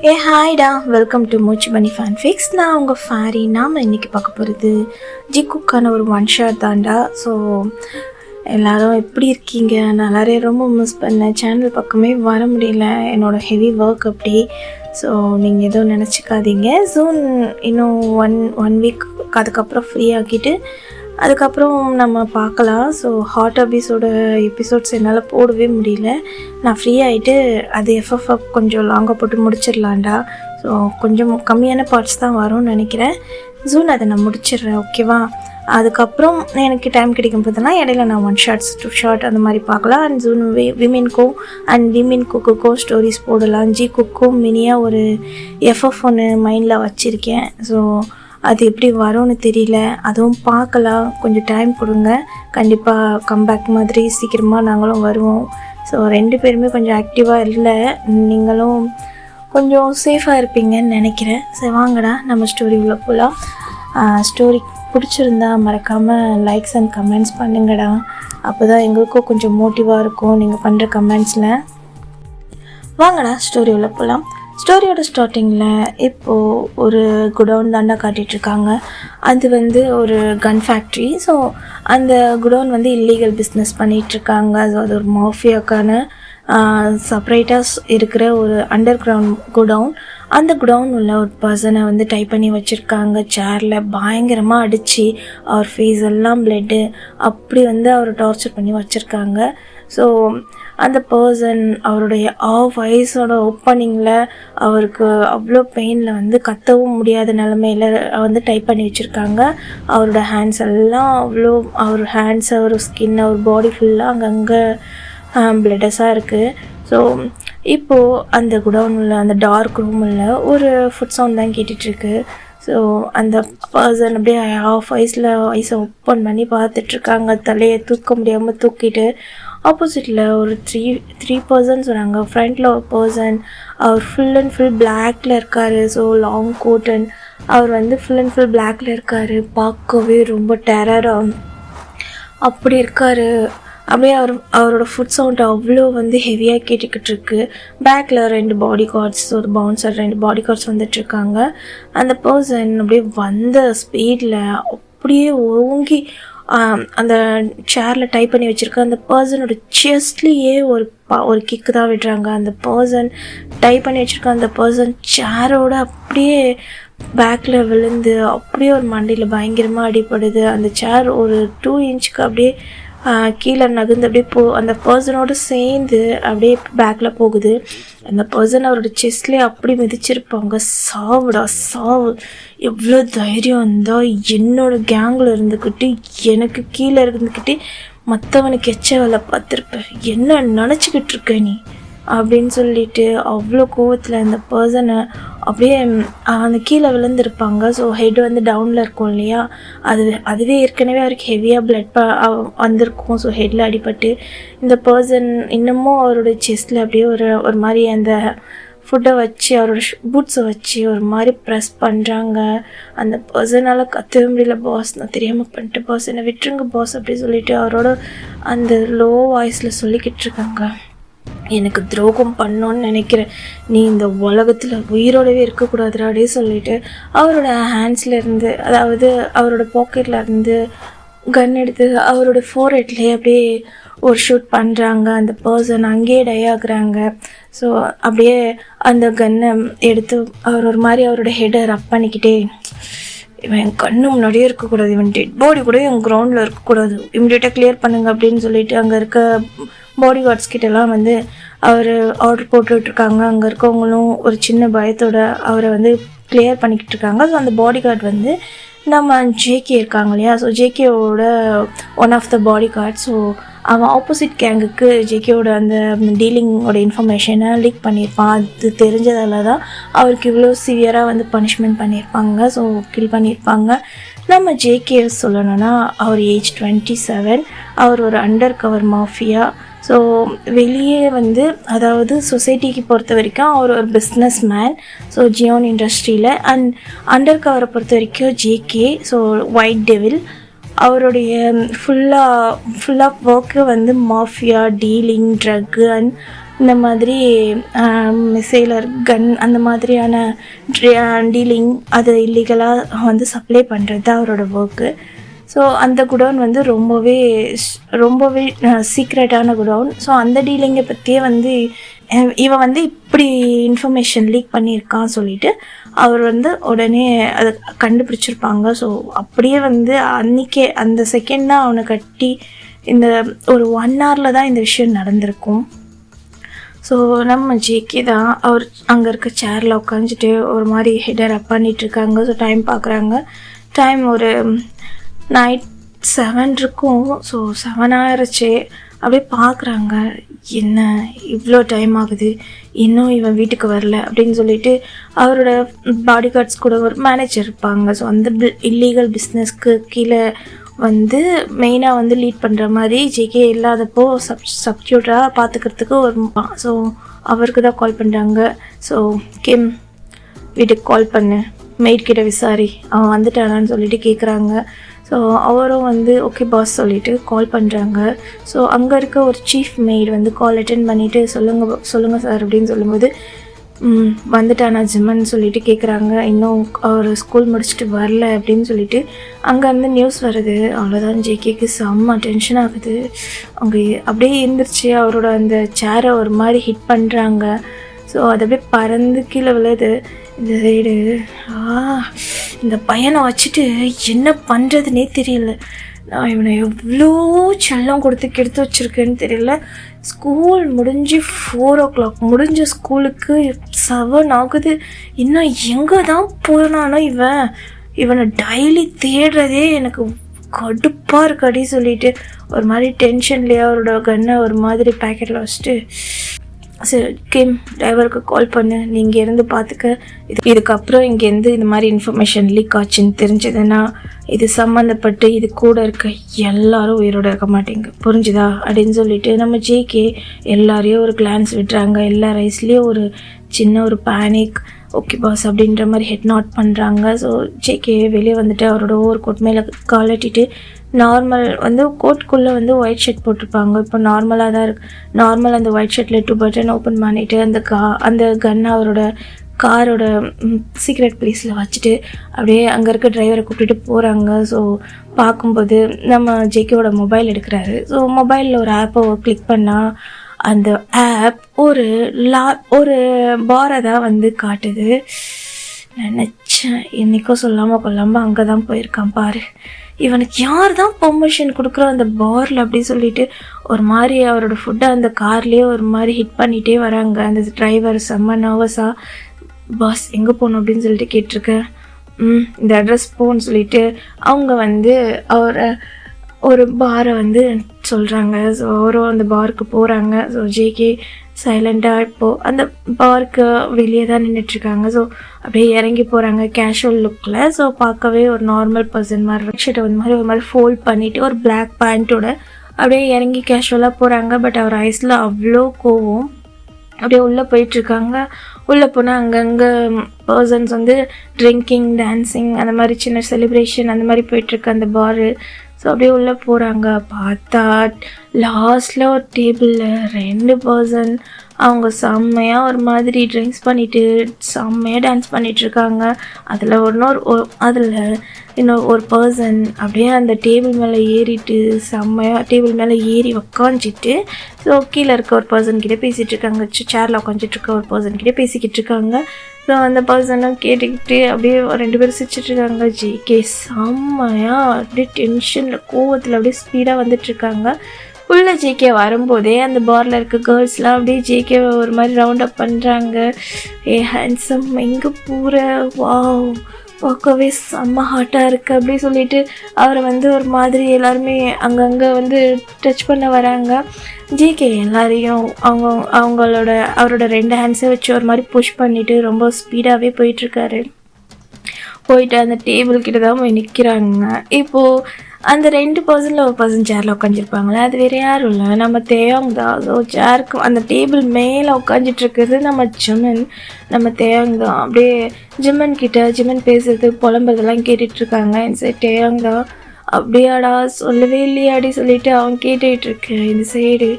ஹாய்டா, welcome to மூச்சு மணி ஃபேன்ஃபிக்ஸ். நான் உங்கள் ஃபேரி. நாம் இன்றைக்கி பார்க்க போகிறது ஜிக்குக்கான ஒரு ஒன் ஷாட் தாண்டா. ஸோ எல்லோரும் எப்படி இருக்கீங்க? நான் எல்லாரையும் ரொம்ப மிஸ் பண்ணேன். சேனல் பக்கமே வர முடியல, என்னோடய ஹெவி ஒர்க் அப்படி. ஸோ நீங்கள் எதுவும் நினச்சிக்காதீங்க. ஜூன் இன்னும் ஒன் வீக் அதுக்கப்புறம் ஃப்ரீ ஆக்கிட்டு அதுக்கப்புறம் நம்ம பார்க்கலாம். ஸோ ஹாட் அபீஸோட எபிசோட்ஸ் என்னால் போடவே முடியல. நான் ஃப்ரீ ஆகிட்டு அது எஃப்எஃப் கொஞ்சம் லாங்காக போட்டு முடிச்சிடலாண்டா. ஸோ கொஞ்சம் கம்மியான பார்ட்ஸ் தான் வரும்னு நினைக்கிறேன். ஜூன் அதை நான் முடிச்சிடுறேன், ஓகேவா? அதுக்கப்புறம் எனக்கு டைம் கிடைக்கும் போதுனா இடையில நான் 1 ஷார்ட்ஸ் 2 ஷார்ட் அந்த மாதிரி பார்க்கலாம். அண்ட் ஜூன் விமென் குக்குக்கும் ஸ்டோரிஸ் போடலாம். ஜி குக்கும் மினியாக ஒரு எஃப்எஃப் ஒன்று மைண்டில் வச்சுருக்கேன். ஸோ அது எப்படி வரும்னு தெரியல, அதுவும் பார்க்கலாம். கொஞ்சம் டைம் கொடுங்க, கண்டிப்பாக கம்பேக் மாதிரி சீக்கிரமாக நாங்களும் வருவோம். ஸோ 2 பேருமே கொஞ்சம் ஆக்டிவாக இல்லை, நீங்களும் கொஞ்சம் சேஃபாக இருப்பீங்கன்னு நினைக்கிறேன். சரி வாங்கடா நம்ம ஸ்டோரி உள்ள போகலாம். ஸ்டோரி பிடிச்சிருந்தா மறக்காமல் லைக்ஸ் அண்ட் கமெண்ட்ஸ் பண்ணுங்கடா. அப்போ தான் எங்களுக்கும் கொஞ்சம் மோட்டிவாக இருக்கும் நீங்கள் பண்ணுற கமெண்ட்ஸில். வாங்கடா ஸ்டோரி உள்ள போகலாம். ஸ்டோரியோட ஸ்டார்டிங்கில் இப்போது ஒரு குடவுன் தாண்டா காட்டிகிட்ருக்காங்க. அது ஒரு கன் ஃபேக்ட்ரி. ஸோ அந்த குடவுன் இல்லீகல் பிஸ்னஸ் பண்ணிகிட்ருக்காங்க. ஸோ அது ஒரு மாஃபியாக்கான செப்பரேட்டாக இருக்கிற ஒரு அண்டர் கிரவுண்ட் குடவுன். அந்த குடவுன் உள்ள ஒரு பர்சனை டைப் பண்ணி வச்சுருக்காங்க. சேரில் பயங்கரமாக அடித்து அவர் ஃபேஸ் எல்லாம் பிளட்டு அப்படி அவரை டார்ச்சர் பண்ணி வச்சுருக்காங்க. ஸோ அந்த பர்சன் அவருடைய வயசோட ஓப்பனிங்கில் அவருக்கு அவ்வளோ பெயினில் கத்தவும் முடியாத நிலமையில் டைப் பண்ணி வச்சுருக்காங்க. அவரோட ஹேண்ட்ஸ் எல்லாம் அவ்வளோ, அவர் ஹேண்ட்ஸ், அவர் ஸ்கின், அவர் பாடி ஃபுல்லாக அங்கங்கே பிளட்டஸாக இருக்குது. ஸோ இப்போது அந்த குடவுனில் அந்த டார்க் ரூமில் ஒரு ஃபுட் சவுண்ட் தான் கேட்டுட்ருக்கு. ஸோ அந்த பர்சன் அப்படியே ஐஸை ஓப்பன் பண்ணி பார்த்துட்ருக்காங்க. தலையை தூக்க முடியாமல் தூக்கிட்டு ஆப்போசிட்டில் ஒரு த்ரீ பர்சன்ஸ் வராங்க. ஃப்ரண்ட்டில் ஒரு பர்சன், அவர் ஃபுல் அண்ட் ஃபுல் பிளாக்ல இருக்கார். ஸோ லாங் கோட் அண்ட் அவர் ஃபுல் அண்ட் ஃபுல் பிளாக்ல இருக்கார். பார்க்கவே ரொம்ப டெரராக அப்படி இருக்கார். அப்படியே அவரோட ஃபுட் சவுண்ட் அவ்வளோ ஹெவியாக கேட்டுக்கிட்டு இருக்கு. பேக்கில் 2 பாடி கார்ட்ஸ், ஒரு பவுன்சர் 2 பாடி கார்ட்ஸ் வந்துட்டுருக்காங்க. அந்த பர்சன் அப்படியே வந்த ஸ்பீடில் அப்படியே ஓங்கி அந்த சேரில் டைப் பண்ணி வச்சுருக்க அந்த பர்சனோட செஸ்ட்லேயே ஒரு கிக்கு தான் விடுறாங்க. அந்த பர்சன் டைப் பண்ணி வச்சுருக்க அந்த பர்சன் சேரோட அப்படியே பேக்கில் விழுந்து அப்படியே ஒரு மண்டையில் பயங்கரமாக அடிப்படுது. அந்த சேர் ஒரு 2 இன்ச்சுக்கு அப்படியே கீழே நகர்ந்து அப்படியே அந்த பர்சனோடு சேர்ந்து அப்படியே பேக்கில் போகுது. அந்த பர்சன் அவரோட செஸ்ட்லேயே அப்படி மிதிச்சிருப்பாங்க. சாவு, எவ்வளோ தைரியம் இருந்தால் என்னோட கேங்கில் இருந்துக்கிட்டு எனக்கு கீழே இருந்துக்கிட்டு மற்றவனுக்கு எச்ச வேலை பார்த்துருப்பேன், என்ன நினச்சிக்கிட்டு இருக்க நீ அப்படின்னு சொல்லிட்டு அவ்வளோ கோவத்தில் அந்த பர்சனை அப்படியே அந்த கீழே விழுந்திருப்பாங்க. ஸோ ஹெட் டவுனில் இருக்கும் இல்லையா, அதுவே ஏற்கனவே அவருக்கு ஹெவியாக பிளட் வந்திருக்கும். ஸோ ஹெட்டில் அடிபட்டு இந்த பர்சன் இன்னமும் அவரோட செஸ்ட்டில் அப்படியே ஒரு மாதிரி அந்த ஃபுட்டை வச்சு அவரோட பூட்ஸை வச்சு ஒரு மாதிரி ப்ரெஸ் பண்ணுறாங்க. அந்த பர்சனால் கத்தவே முடியல. பாஸ், நான் தெரியாமல் பண்ணிட்டு பாஸ், என்னை விட்டுருங்க பாஸ் அப்படி சொல்லிட்டு அவரோட அந்த லோ வாய்ஸில் சொல்லிக்கிட்டு இருக்காங்க. எனக்கு துரோகம் பண்ணோன்னு நினைக்கிறேன், நீ இந்த உலகத்தில் உயிரோடவே இருக்கக்கூடாதுடா அப்படியே சொல்லிட்டு அவரோட ஹேண்ட்ஸில் இருந்து, அதாவது அவரோட பாக்கெட்டில் இருந்து கன் எடுத்து அவரோட ஃபோர்ஹெட்லேயே அப்படியே ஒரு ஷூட் பண்ணுறாங்க. அந்த பர்சன் அங்கேயே டை ஆகுறாங்க. ஸோ அப்படியே அந்த கன்னை எடுத்து அவர் ஒரு மாதிரி அவரோட ஹெட்டை ரப் பண்ணிக்கிட்டே, இவன் என் கண்ணு முன்னாடியே இருக்கக்கூடாது, இவன் டெட் பாடி கூட என் கிரவுண்டில் இருக்கக்கூடாது, இம்மிடியேட்டாக கிளியர் பண்ணுங்க அப்படின்னு சொல்லிட்டு அங்கே இருக்க பாடி கார்ட்ஸ் கிட்டலாம் அவர் ஆர்டர் போட்டுட்ருக்காங்க. அங்கே இருக்கவங்களும் ஒரு சின்ன பயத்தோட அவரை கிளியர் பண்ணிக்கிட்டு இருக்காங்க. ஸோ அந்த பாடி கார்டு நம்ம ஜேகே இருக்காங்க இல்லையா, ஸோ ஜேகேவோட one of the bodyguard. So அவன் ஆப்போசிட் கேங்குக்கு ஜேகேவோட அந்த டீலிங்கோட இன்ஃபர்மேஷனை லீக் பண்ணியிருப்பான். அது தெரிஞ்சதால தான் அவருக்கு இவ்வளோ சிவியராக பனிஷ்மெண்ட் பண்ணியிருப்பாங்க. ஸோ கில் பண்ணியிருப்பாங்க. நம்ம ஜேகே சொல்லணும்னா அவர் ஏஜ் 27. அவர் ஒரு அண்டர் கவர் மாஃபியா. ஸோ வெளியே அதாவது சொசைட்டிக்கு பொறுத்த வரைக்கும் அவர் ஒரு பிஸ்னஸ் மேன். ஸோ ஜியோன் இண்டஸ்ட்ரியில் அண்ட் அண்டர் கவரை பொறுத்த வரைக்கும் ஜேகே, ஸோ ஒயிட் டெவில். அவருடைய ஃபுல்லாக work mafia, dealing, drug and இந்த மாதிரி மிசைலர் கன் அந்த மாதிரியான டீலிங் அது இல்லீகலாக வந்து சப்ளை பண்ணுறது தான் அவரோட ஒர்க்கு. ஸோ அந்த குடோன் வந்து ரொம்பவே சீக்ரெட்டான குடோன். ஸோ அந்த டீலிங்கை பற்றியே வந்து இவன் வந்து இப்படி இன்ஃபர்மேஷன் லீக் பண்ணியிருக்கான் சொல்லிட்டு அவர் வந்து உடனே அதை கண்டுபிடிச்சிருப்பாங்க. ஸோ அப்படியே வந்து அன்றைக்கே அந்த செகண்ட் தான் அவனை கட்டி இந்த ஒரு 1 ஹவரில் தான் இந்த விஷயம் நடந்திருக்கும். ஸோ நம்ம ஜேகே தான் அவர் அங்கே இருக்க சேரில் உட்காந்துட்டு ஒரு மாதிரி ஹெடர் அப் பண்ணிகிட்ருக்காங்க. ஸோ டைம் பார்க்குறாங்க. டைம் ஒரு நைட் 7 இருக்கும். ஸோ 7 ஆயிடுச்சு. அப்படியே பார்க்குறாங்க, என்ன இவ்வளோ டைம் ஆகுது, இன்னும் இவன் வீட்டுக்கு வரல அப்படின்னு சொல்லிட்டு அவரோட பாடி கார்ட்ஸ் கூட ஒரு மேனேஜர் இருப்பாங்க. ஸோ அந்த இல்லீகல் பிஸ்னஸ்க்கு கீழே வந்து மெயினாக வந்து லீட் பண்ணுற மாதிரி ஜேகே இல்லாதப்போ சப்ஸ்டியூட்டாக பார்த்துக்கிறதுக்கு ஒரு ஸோ அவருக்கு தான் கால் பண்ணுறாங்க. ஸோ கிம் வீட்டுக்கு கால் பண்ணு, மெய்ட் கிட்ட விசாரி, அவன் வந்துட்டானான்னு சொல்லிட்டு கேட்குறாங்க. ஸோ அவரும் வந்து ஓகே பாஸ் சொல்லிவிட்டு கால் பண்ணுறாங்க. ஸோ அங்கே இருக்க ஒரு சீஃப் மெய்ட் வந்து கால் அட்டென்ட் பண்ணிவிட்டு சொல்லுங்கள் சார் அப்படின்னு சொல்லும்போது வந்துட்டானா ஜிம்மன் சொல்லிட்டு கேட்குறாங்க. இன்னும் அவர் ஸ்கூல் முடிச்சுட்டு வரல அப்படின்னு சொல்லிட்டு அங்கேருந்து நியூஸ் வருது. அவ்வளோதான் ஜேகேக்கு செம்ம டென்ஷன் ஆகுது. அவங்க அப்படியே இருந்துருச்சு. அவரோட அந்த சேரை ஒரு மாதிரி ஹிட் பண்ணுறாங்க. ஸோ அது அப்படியே பறந்து கீழே விழுது. இந்த சைடு இந்த பையனை வச்சுட்டு என்ன பண்ணுறதுனே தெரியல. நான் இவனை எவ்வளோ செல்லம் கொடுத்து கெடுத்து வச்சுருக்கேன்னு தெரியல. ஸ்கூல் முடிஞ்சு 4 o'clock முடிஞ்ச ஸ்கூலுக்கு 7 ஆகுது. இன்னும் எங்கே தான் போனானோ இவனை டெய்லி தேடுறதே எனக்கு கடுப்பாக இருக்காடி சொல்லிட்டு ஒரு மாதிரி டென்ஷன்லேயே அவரோட கன்னை ஒரு மாதிரி பேக்கெட்டில் வச்சுட்டு சரி கிம் டிரைவருக்கு கால் பண்ணு, நீங்கள் இருந்து பார்த்துக்க. இதுக்கப்புறம் இங்கேருந்து இந்த மாதிரி இன்ஃபர்மேஷன் லீக் ஆச்சுன்னு தெரிஞ்சதுன்னா இது சம்மந்தப்பட்டு இது கூட இருக்க எல்லாரும் உயிரோடு இருக்க மாட்டேங்க, புரிஞ்சுதா அப்படின்னு சொல்லிட்டு நம்ம ஜேகே எல்லாரையும் ஒரு கிளான்ஸ் விட்டுறாங்க. எல்லா ரைஸ்லேயும் ஒரு சின்ன ஒரு பேனிக். ஓகே பாஸ் அப்படின்ற மாதிரி ஹெட் நாட் பண்ணுறாங்க. ஸோ ஜேகே வெளியே வந்துட்டு அவரோட ஓவர் கோட் மேலே காலட்டிட்டு நார்மல் வந்து கோட்குள்ளே வந்து ஒயிட் ஷர்ட் போட்டிருப்பாங்க. இப்போ நார்மலாக தான் இருக்குது. நார்மல் அந்த ஒயிட் ஷர்ட்டில் 2 பட்டன் ஓப்பன் பண்ணிவிட்டு அந்த கன்னை அவரோட காரோட சீக்ரெட் பிளேஸில் வச்சுட்டு அப்படியே அங்கே இருக்க டிரைவரை கூப்பிட்டுட்டு போகிறாங்க. ஸோ பார்க்கும்போது நம்ம ஜேகேவோட மொபைல் எடுக்கிறாரு. ஸோ மொபைலில் ஒரு ஆப்பை கிளிக் பண்ணால் அந்த ஆப் ஒரு பாரை தான் வந்து காட்டுது. நினச்சேன் என்றைக்கும் சொல்லாமல் கொள்ளாமல் அங்கே தான் போயிருக்கான் பாரு, இவனுக்கு யார் தான் பெர்மிஷன் கொடுக்குறோம் அந்த பாரில் அப்படின்னு சொல்லிட்டு ஒரு மாதிரி அவரோட ஃபுட்டை அந்த கார்லேயே ஒரு மாதிரி ஹிட் பண்ணிகிட்டே வராங்க. அந்த டிரைவர் செம்ம நர்வஸாக பாஸ் எங்கே போகணும் அப்படின்னு சொல்லிட்டு கேட்டிருக்கேன். இந்த அட்ரஸ் போன்னு சொல்லிட்டு அவங்க வந்து அவரை ஒரு பாரை வந்து சொல்கிறாங்க. ஸோ அவரும் அந்த பாருக்கு போகிறாங்க. ஸோ ஜேகே சைலண்டாக இப்போது அந்த பாருக்கு வெளியே தான் நின்றுட்டுருக்காங்க. ஸோ அப்படியே இறங்கி போகிறாங்க கேஷுவல் லுக்கில். ஸோ பார்க்கவே ஒரு நார்மல் பர்சன் மாதிரி ஒயிட் ஷர்ட்டை வந்து மாதிரி ஒரு மாதிரி ஃபோல்ட் பண்ணிவிட்டு ஒரு பிளாக் பேண்ட்டோட அப்படியே இறங்கி கேஷுவலாக போகிறாங்க. பட் அவர் ஐஸில் அவ்வளோ கோவம். அப்படியே உள்ளே போயிட்டுருக்காங்க. உள்ளே போனால் அங்கங்கே பர்சன்ஸ் வந்து ட்ரிங்கிங் டான்ஸிங் அந்த மாதிரி சின்ன செலிப்ரேஷன் அந்த மாதிரி போயிட்டுருக்கு அந்த பாரு. ஸோ அப்படியே உள்ளே போகிறாங்க. பார்த்தா லாஸ்ட்டில் ஒரு டேபிளில் 2 பர்சன் அவங்க செம்மையாக ஒரு மாதிரி ட்ரிங்க்ஸ் பண்ணிவிட்டு செம்மையாக டான்ஸ் பண்ணிகிட்ருக்காங்க. அதில் இன்னொரு ஒரு பர்சன் அப்படியே அந்த டேபிள் மேலே ஏறிட்டு செம்மையாக டேபிள் மேலே ஏறி உக்காந்துட்டு ஸோ கீழே இருக்க ஒரு பர்சன்கிட்ட பேசிகிட்டு இருக்காங்க. சேரில் உட்காந்துட்டு இருக்க ஒரு பர்சன்கிட்ட பேசிக்கிட்டு இருக்காங்க. ஸோ அந்த பர்சனும் கேட்டுக்கிட்டு அப்படியே 2 பேரும் சிரிச்சிட்ருக்காங்க. ஜேகே செம்மையாக அப்படியே டென்ஷனில் கோவத்தில் அப்படியே ஸ்பீடாக வந்துட்டுருக்காங்க. உள்ள ஜேகே வரும்போதே அந்த பாரில் இருக்க கேர்ள்ஸ்லாம் அப்படியே ஜேகேவை ஒரு மாதிரி ரவுண்ட் அப் பண்ணுறாங்க. ஹேண்ட்ஸம் எங்கே பூர வாவ் பார்க்கவே செம்ம ஹாட்டாக இருக்குது அப்படி சொல்லிட்டு அவரை வந்து ஒரு மாதிரி எல்லாருமே அங்கங்கே வந்து டச் பண்ண வராங்க. ஜேகே எல்லாரையும் அவரோட 2 ஹேண்ட்ஸை வச்சு ஒரு மாதிரி புஷ் பண்ணிவிட்டு ரொம்ப ஸ்பீடாகவே போயிட்டுருக்காரு. போயிட்டு அந்த டேபிள் கிட்ட தான் போய் நிற்கிறாங்க. இப்போது அந்த 2 பர்சனில் ஒரு பர்சன் சேரில் உட்காந்துருப்பாங்களே அது வேறு யாரும் இல்லை, நம்ம தேயாங் தான். ஸோ சேருக்கு அந்த டேபிள் மேலே உட்காந்துட்ருக்கிறது நம்ம தேயாங் தான். அப்படியே ஜிம்மன் பேசுறது புலம்புறதெல்லாம் கேட்டுட்ருக்காங்க. இந்த சைடு தேயாங் தான் அப்படியாடா சொல்லவே இல்லையாடி சொல்லிட்டு அவன் கேட்டுட்ருக்கேன். இந்த சைடு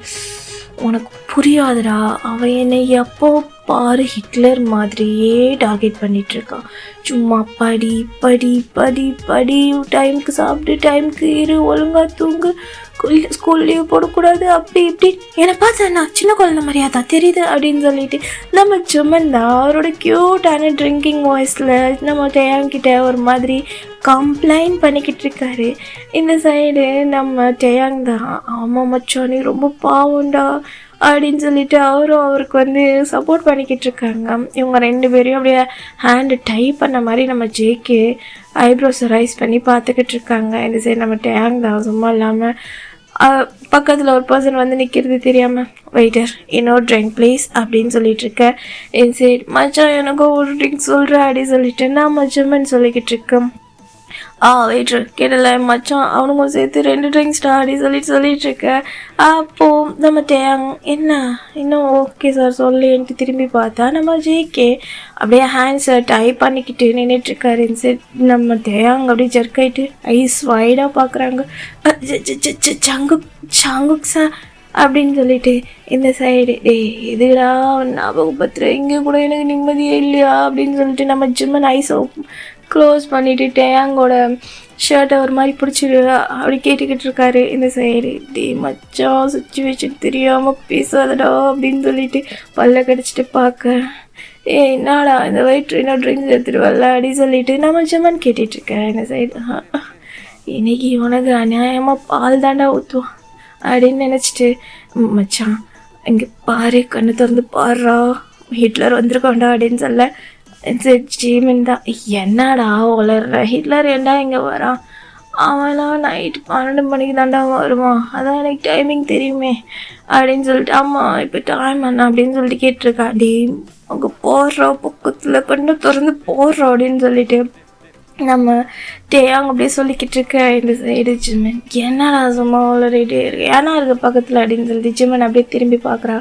உனக்கு புரியாதுடா, அவன் என்னை எப்போ பாரு ஹிட்லர் மாதிரியே டார்கெட் பண்ணிட்டு இருக்கான். சும்மா படி படி படி படி, டைமுக்கு சாப்பிட்டு டைமுக்கு இரு, ஒழுங்கா தூங்கு, ஸ்கூல் லீவ் போடக்கூடாது, அப்படி இப்படி. என்னை பார்த்தா நான் சின்ன குழந்தை மாதிரியாதா தெரியுது அப்படின்னு சொல்லிட்டு நம்ம ஜெமன் தான் அவரோட க்யூட்டான ட்ரிங்கிங் வாய்ஸில் நம்ம டேயாங்கிட்ட ஒரு மாதிரி கம்ப்ளைண்ட் பண்ணிக்கிட்டு இருக்காரு. இந்த சைடு நம்ம டேயாங் தான், ஆமாம் மச்சான் நீ ரொம்ப பாவம்டா அப்படின்னு சொல்லிட்டு அவருக்கு வந்து சப்போர்ட் பண்ணிக்கிட்டு இருக்காங்க. இவங்க 2 பேரையும் அப்படியே ஹேண்டு டைப் பண்ண மாதிரி நம்ம ஜேக்கு ஐப்ரோஸை ரைஸ் பண்ணி பார்த்துக்கிட்டு இருக்காங்க. இந்த சைடு நம்ம டேங் தான் சும்மா இல்லாமல் பக்கத்தில் ஒரு பர்சன் வந்து நிற்கிறது தெரியாமல், வெயிட்டர் இன்னொரு ட்ரிங்க் ப்ளீஸ் அப்படின்னு சொல்லிட்டு இருக்கேன். இந்த சைடு மச்சான் எனக்கும் ஒரு ட்ரிங்க் சொல்கிறேன் அப்படின்னு சொல்லிட்டு நான் மச்சமன்னு சொல்லிக்கிட்டு இருக்கேன். வெயிட்ரு கேட்டல மச்சான் அவனுக்கும் சேர்த்து 2 ட்ரிங்க்ஸ் அப்படி சொல்லிட்டு இருக்கேன். அப்போது நம்ம டேங் என்ன இன்னும் ஓகே சார் சொல்லின்ட்டு திரும்பி பார்த்தா நம்ம ஜேகே அப்படியே ஹேண்ட்ஸை டைப் பண்ணிக்கிட்டு நின்றுட்டுருக்காரு. சரி நம்ம டேங் அப்படியே ஜர்க்காயிட்டு ஐஸ் வைடாக பார்க்குறாங்க. சாங்குக் சார் அப்படின்னு சொல்லிட்டு இந்த சைடு எதுடா ஞாபகப்படுத்துகிற, இங்கே கூட எனக்கு நிம்மதியே இல்லையா அப்படின்னு சொல்லிட்டு நம்ம ஜிம்மன் ஐஸை க்ளோஸ் பண்ணிவிட்டு டேங்கோட ஷர்ட்டை ஒரு மாதிரி பிடிச்சிரு அப்படி கேட்டுக்கிட்டு இருக்காரு. இந்த சைடு மச்சான் சுச்சுவேஷன் தெரியாமல் பேசாதடா அப்படின்னு சொல்லிட்டு பல்ல கடிச்சிட்டு பார்க்க, என்னடா இந்த வெயிட் இன்னும் ட்ரிங்க்ஸ் எடுத்துகிட்டு வரல அப்படின்னு சொல்லிட்டு நம்ம ஜெமன் கேட்டுட்ருக்கேன். இந்த சைடு இன்னைக்கு உனக்கு அநியாயமாக பால் தாண்டா ஊற்றுவான் அப்படின்னு நினச்சிட்டு, மச்சான் இங்கே பாரு கண்ணு திறந்து பாடுறா ஹிட்லர் வந்திருக்கோண்டா அப்படின்னு சொல்ல, ஜீமன் தான் என்னடா வளர்ற ஹிட்லர் ஏண்டா இங்கே வரான், அவன்லாம் நைட்டு 12 மணிக்கு தாண்டா வருவான், அதான் எனக்கு டைமிங் தெரியுமே அப்படின்னு சொல்லிட்டு, ஆமாம் இப்போ டைம் என்ன அப்படின்னு சொல்லிட்டு கேட்டிருக்கா. அங்கே போடுறா பக்கத்தில் கண்ணு திறந்து போடுறோம் அப்படின்னு சொல்லிட்டு நம்ம டேயாங் அப்படியே சொல்லிக்கிட்டு இருக்க. இந்த சைடு ஜிம்மன் என்னடா சும்மா வளரிட்டே இருக்கு ஏன்னா இருக்க பக்கத்தில் அப்படின்னு சொல்லிட்டு ஜிம்மன் அப்படியே திரும்பி பார்க்குறா.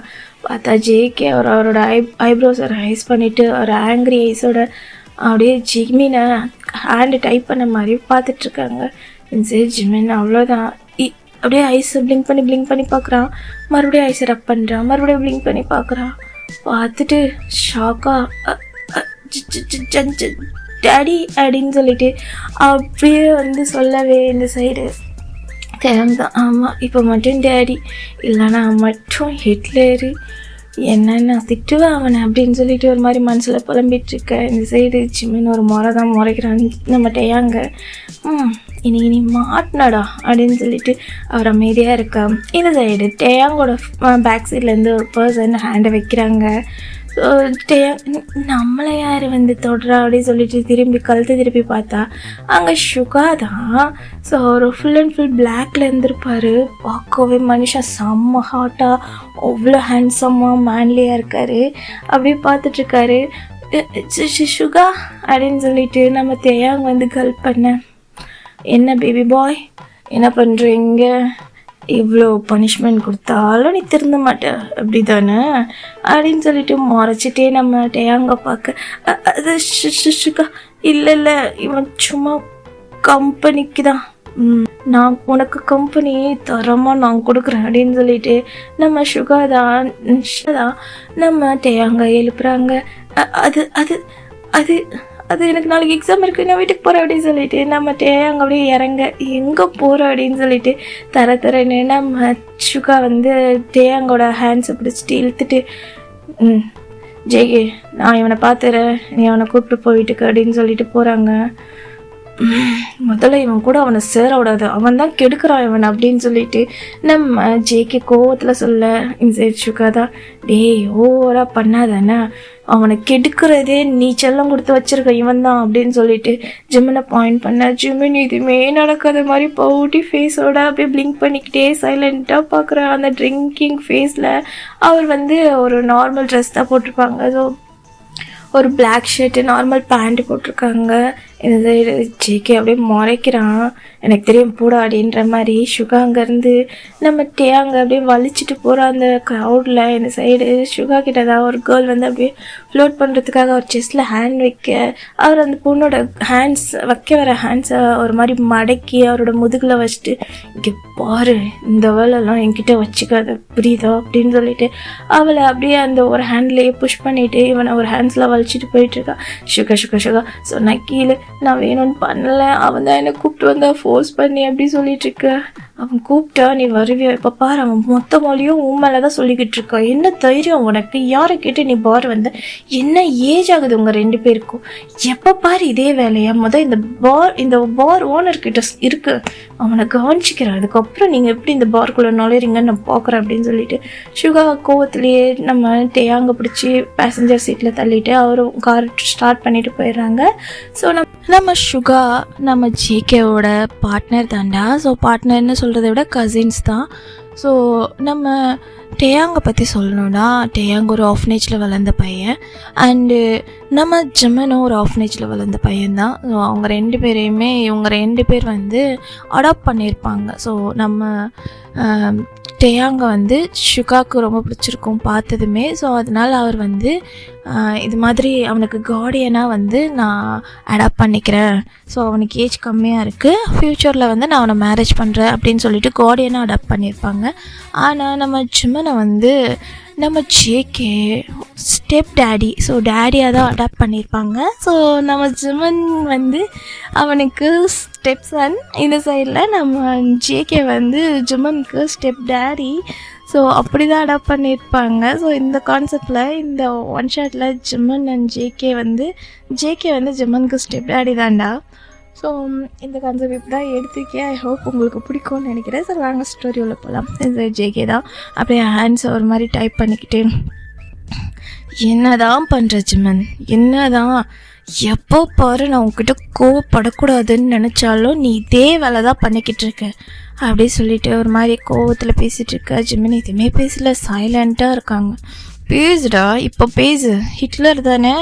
பார்த்தா ஜேகே அவரோட ஐப்ரோஸை ரைஸ் பண்ணிவிட்டு ஒரு ஆங்க்ரி ஐஸோட அப்படியே ஜிம்மினை ஹேண்டு டைப் பண்ண மாதிரி பார்த்துட்ருக்காங்க. இந்த சைடு ஜிம்மன் அவ்வளோதான் அப்படியே ஐஸை பிளிங்க் பண்ணி பார்க்குறான். மறுபடியும் ஐஸை ரப் பண்ணுறான், மறுபடியும் பிளிங்க் பண்ணி பார்க்குறான். பார்த்துட்டு ஷாக்கா டேடி அப்படின்னு சொல்லிட்டு அப்படியே வந்து சொல்லவே இந்த சைடு தான், ஆமாம் இப்போ மட்டும் டேடி இல்லைனா மட்டும் ஹிட்லரு என்னென்ன திட்டுவேன் அவனை அப்படின்னு சொல்லிட்டு ஒரு மாதிரி மனசில் புலம்பிகிட்ருக்க. இந்த சைடு ஜிம்மின்னு ஒரு முறை தான் முறைக்கிறான் நம்ம டேயாங்க. இனி மாட்டினடா அப்படின்னு சொல்லிட்டு அவர் அமைதியாக இருக்கா. இந்த சைடு டேயாங்கோட பேக் சைட்லேருந்து ஒரு பர்சன் ஹேண்டை வைக்கிறாங்க. ஸோ நம்மளை யார் வந்து தொடுறா அப்படின்னு சொல்லிட்டு திருப்பி பார்த்தா அங்கே சுகா தான். ஸோ அவர் ஃபுல் அண்ட் ஃபுல் பிளாக்ல இருந்திருப்பார். பார்க்கவே மனுஷன் செம்ம ஹாட்டாக அவ்வளோ ஹேண்ட்ஸமாக மேன்லியாக இருக்கார். அப்படியே பார்த்துட்ருக்காரு. சுகா அப்படின்னு சொல்லிட்டு நம்ம தேயாங்க வந்து கல்ப் பண்ண, என்ன பேபி பாய் என்ன பண்ணுறீங்க, இவ்வளோ பனிஷ்மெண்ட் கொடுத்தாலும் நீ திருந்த மாட்ட அப்படி தானே அப்படின்னு சொல்லிட்டு முறைச்சிட்டே நம்ம டேயாங்க பார்க்க, அது சுகா இல்லை இவன் சும்மா கம்பெனிக்கு தான், நான் உனக்கு கம்பெனி தரமாக நான் கொடுக்குறேன் அப்படின்னு சொல்லிட்டு நம்ம சுகா தான் நம்ம டேயாங்க எழுப்புறாங்க. அது அது அது அது எனக்கு நாளைக்கு எக்ஸாம் இருக்குது நான் வீட்டுக்கு போகிறேன் அப்படின்னு சொல்லிட்டு நம்ம டேயாங்க அப்படியே இறங்க எங்கே போகிறோம் அப்படின்னு சொல்லிட்டு தரன்னு நம்ம சுகா வந்து டேயாங்கோட ஹேண்ட்ஸை பிடிச்சிட்டு இழுத்துட்டு, ஜெய்கே நான் இவனை பார்த்துறேன் நீ அவனை கூப்பிட்டு போயிட்டுக்கு அப்படின்னு சொல்லிட்டு போகிறாங்க. முதல்ல இவன் கூட அவனை சேர விடாது, அவன் தான் கெடுக்கிறான் இவன் அப்படின்னு சொல்லிட்டு நம்ம ஜேகே கோவத்தில் சொல்ல, இந்த சுகா தான் ஓவரா பண்ணாதானே அவனை கெடுக்கிறதே நீ செல்லம் கொடுத்து வச்சிருக்க இவன் தான் அப்படின்னு சொல்லிட்டு ஜிம்மனை பாயிண்ட் பண்ண. ஜிம்மன் இதுவுமே நடக்காத மாதிரி பவுட்டி ஃபேஸோட அப்படியே பிளிங்க் பண்ணிக்கிட்டே சைலண்ட்டாக பார்க்குற அந்த ட்ரிங்கிங் ஃபேஸில் அவர் வந்து ஒரு நார்மல் ட்ரெஸ் தான் போட்டிருப்பாங்க. ஸோ ஒரு பிளாக் ஷர்ட்டு நார்மல் பேண்ட்டு போட்டிருக்காங்க. இந்த சைடு ஜேகே அப்படியே முறைக்கிறான். எனக்கு தெரியும் போடா அப்படின்ற மாதிரி. சுகா அங்கேருந்து நம்ம டேயாங்க அப்படியே வலிச்சிட்டு போகிற அந்த க்ரௌடில் இந்த சைடு சுகா கிட்ட தான் ஒரு கேர்ள் வந்து அப்படியே ஃப்ளோட் பண்ணுறதுக்காக அவர் செஸ்ட்டில் ஹேண்ட் வைக்க, அவர் அந்த பொண்ணோட ஹேண்ட்ஸ் வைக்க வர ஹேண்ட்ஸை ஒரு மாதிரி மடக்கி அவரோட முதுகில் வச்சுட்டு, இங்கே பாரு இந்த வேலைலாம் என்கிட்ட வச்சுக்காத புரியுதா அப்படின்னு சொல்லிட்டு அவளை அப்படியே அந்த ஒரு ஹேண்ட்லேயே புஷ் பண்ணிவிட்டு இவனை ஒரு ஹேண்ட்ஸில் வலிச்சிட்டு போயிட்டுருக்கா. சுகா சுகா சுகா சொன்ன கீழே நான் வேணும்னு பண்ணலை, அவன் தான் என்னை கூப்பிட்டு வந்தா ஃபோர்ஸ் பண்ணி அப்படி சொல்லிட்டு இருக்க. அவன் கூப்பிட்டா நீ வருவியா? இப்போ பாரு அவன் மொத்த மொழியும் உன் மேலே தான் சொல்லிக்கிட்டு இருக்கான். என்ன தைரியம் உனக்கு? யாரை கேட்டு நீ பார் வந்த? என்ன ஏஜ் ஆகுது உங்கள் 2 பேருக்கும்? எப்போ பாரு இதே வேலையா? இந்த பார் ஓனர்கிட்ட இருக்கு, அவனை கவனிச்சிக்கிறேன், அதுக்கப்புறம் நீங்கள் எப்படி இந்த பார்க்குள்ளே நுழையிறீங்கன்னு நான் பார்க்குறேன் அப்படின்னு சொல்லிட்டு சுகா கோவத்துலேயே நம்ம டேயாங்க பிடிச்சி பேசஞ்சர் சீட்டில் தள்ளிட்டு அவரும் கார் ஸ்டார்ட் பண்ணிட்டு போயிடுறாங்க. ஸோ நம்ம சுகா நம்ம ஜேகேவோட பார்ட்னர் தாண்டா. ஸோ பார்ட்னர்னு சொல்கிறத விட கசின்ஸ் தான். ஸோ நம்ம டேயாங்கை பற்றி சொல்லணுன்னா, டேயாங் ஒரு ஆஃப்னேஜில் வளர்ந்த பையன், அண்டு நம்ம ஜிமனும் ஒரு ஆஃப்னேஜில் வளர்ந்த பையன்தான். ஸோ அவங்க 2 பேரையுமே இவங்க 2 பேர் வந்து அடாப்ட் பண்ணியிருப்பாங்க. ஸோ நம்ம டேயாங்கை வந்து சுகாவுக்கு ரொம்ப பிடிச்சிருக்கும் பார்த்ததுமே. ஸோ அதனால் அவர் வந்து இது மாதிரி அவனுக்கு கார்டியனாக வந்து நான் அடாப்ட் பண்ணிக்கிறேன், ஸோ அவனுக்கு ஏஜ் கம்மியாக இருக்குது, ஃப்யூச்சரில் வந்து நான் அவனை மேரேஜ் பண்ணுறேன் அப்படின்னு சொல்லிட்டு கார்டியனாக அடாப்ட் பண்ணியிருப்பாங்க. ஆனால் நம்ம ஜிமனை வந்து நம்ம ஜேகே ஸ்டெப் டேடி, ஸோ டேடியாக தான் அடாப்ட் பண்ணியிருப்பாங்க. ஸோ நம்ம ஜிமன் வந்து அவனுக்கு ஸ்டெப் சன், இந்த சைடில் நம்ம ஜேகே வந்து ஜிமனுக்கு ஸ்டெப் டேடி. ஸோ அப்படி தான் அடாப்ட் பண்ணியிருப்பாங்க. ஸோ இந்த கான்செப்டில் இந்த ஒன் ஷாட்டில் ஜிமன் அண்ட் ஜேகே வந்து ஜிமனுக்கு ஸ்டெப் டேடி தான்டா. ஸோ இந்த கான்செப்ட் இப்படி தான் எடுத்துக்கே. ஐ ஹோப் உங்களுக்கு பிடிக்கும்னு நினைக்கிறேன். சார் வாங்க ஸ்டோரி உள்ள போகலாம். இது ஜேகே தான் அப்படியே ஹேண்ட்ஸ் ஒரு மாதிரி டைப் பண்ணிக்கிட்டு, என்னதான் பண்ணுற ஜிமன், என்னதான் எப்போ பாரு நான் உங்ககிட்ட கோவப்படக்கூடாதுன்னு நினச்சாலும் நீ இதே வேலை தான் பண்ணிக்கிட்டு இருக்க அப்படி சொல்லிட்டு ஒரு மாதிரி கோவத்தில் பேசிகிட்டு இருக்க. ஜிமன் எதுவுமே பேசல, சைலண்ட்டாக இருக்காங்க. பேசுடா, இப்போ பேசு, ஹிட்லர் தானே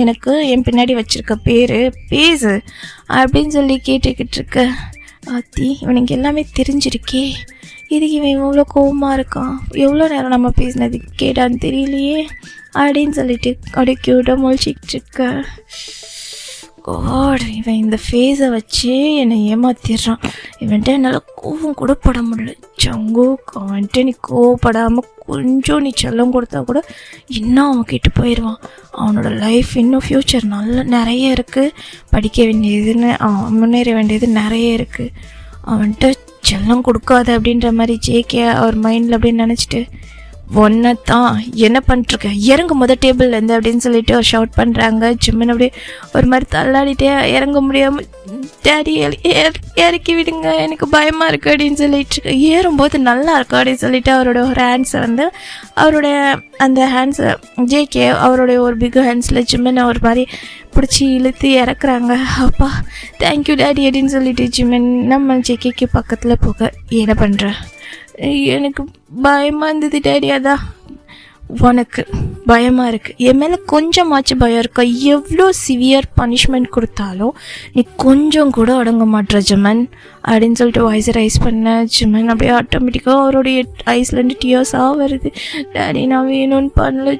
எனக்கு என் பின்னாடி வச்சுருக்க பேர், பேசு அப்படின்னு சொல்லி கேட்டுக்கிட்டு இருக்க. ஆத்தி இவனுக்கு எல்லாமே தெரிஞ்சிருக்கே, இதுக்கு இவன் இவ்வளோ கோவமாக இருக்கான், எவ்வளோ நேரம் நம்ம பேசினது கேட்டான்னு தெரியலையே அப்படின்னு சொல்லிட்டு அப்படியே க்யூட்டாக முழிச்சிக்கிட்டு இருக்க. காட், இவன் இந்த ஃபேஸை வச்சு என்னை ஏமாத்திடுறான். இவன்ட்டு என்னால் கோவம் கூட பட முடியல. சங்கு அவன்ட்டு நீ கோவப்படாமல் கொஞ்சம் நீ செல்லம் கொடுத்தா கூட இன்னும் அவன் கெட்டு போயிடுவான். அவனோட லைஃப் இன்னும் ஃப்யூச்சர் நிறைய இருக்குது, படிக்க வேண்டியதுன்னு அவன் முன்னேற வேண்டியது நிறைய இருக்குது. அவன்கிட்ட செல்லம் கொடுக்காத அப்படின்ற மாதிரி ஜேகே அவர் மைண்டில் அப்படின்னு நினச்சிட்டு, ஒன்றை தான் என்ன பண்ணிட்டுருக்க, இறங்க டேபிள்லேருந்து அப்படின்னு சொல்லிட்டு ஒரு ஷவுட் பண்ணுறாங்க. ஜிம்மன் அப்படியே ஒரு மாதிரி தள்ளாடிட்டே இறங்க முடியாமல், டேடி இறக்கி விடுங்க எனக்கு பயமாக இருக்குது அப்படின்னு சொல்லிட்டு ஏறும்போது நல்லா இருக்கும் அப்படின்னு சொல்லிட்டு அவரோட ஒரு ஹேண்ட்ஸை வந்து அவருடைய அந்த ஹேண்ட்ஸை ஜேகே அவருடைய ஒரு பிக் ஹேண்ட்ஸில் ஜிம்மனை ஒரு மாதிரி பிடிச்சி இழுத்து இறக்குறாங்க. அப்பா தேங்க்யூ டேடி அப்படின்னு சொல்லிட்டு ஜிம்மன் நம்ம ஜேகேக்கு பக்கத்தில் போக, என்ன பண்ணுற, எனக்கு பயமாக இருந்தது டேடி. அதான் உனக்கு பயமாக இருக்குது, என் மேலே கொஞ்சமாச்சும் பயம் இருக்கா? எவ்வளோ சிவியர் பனிஷ்மெண்ட் கொடுத்தாலும் நீ கொஞ்சம் கூட அடங்க மாட்டேற ஜிமன் அப்படின்னு சொல்லிட்டு வாய்ஸை ரைஸ் பண்ண. ஜிமன் அப்படியே ஆட்டோமேட்டிக்காக அவருடைய ஐஸ்லேருந்து டியர்ஸாக வருது. டேடி நான் வேணும்னு பண்ணல,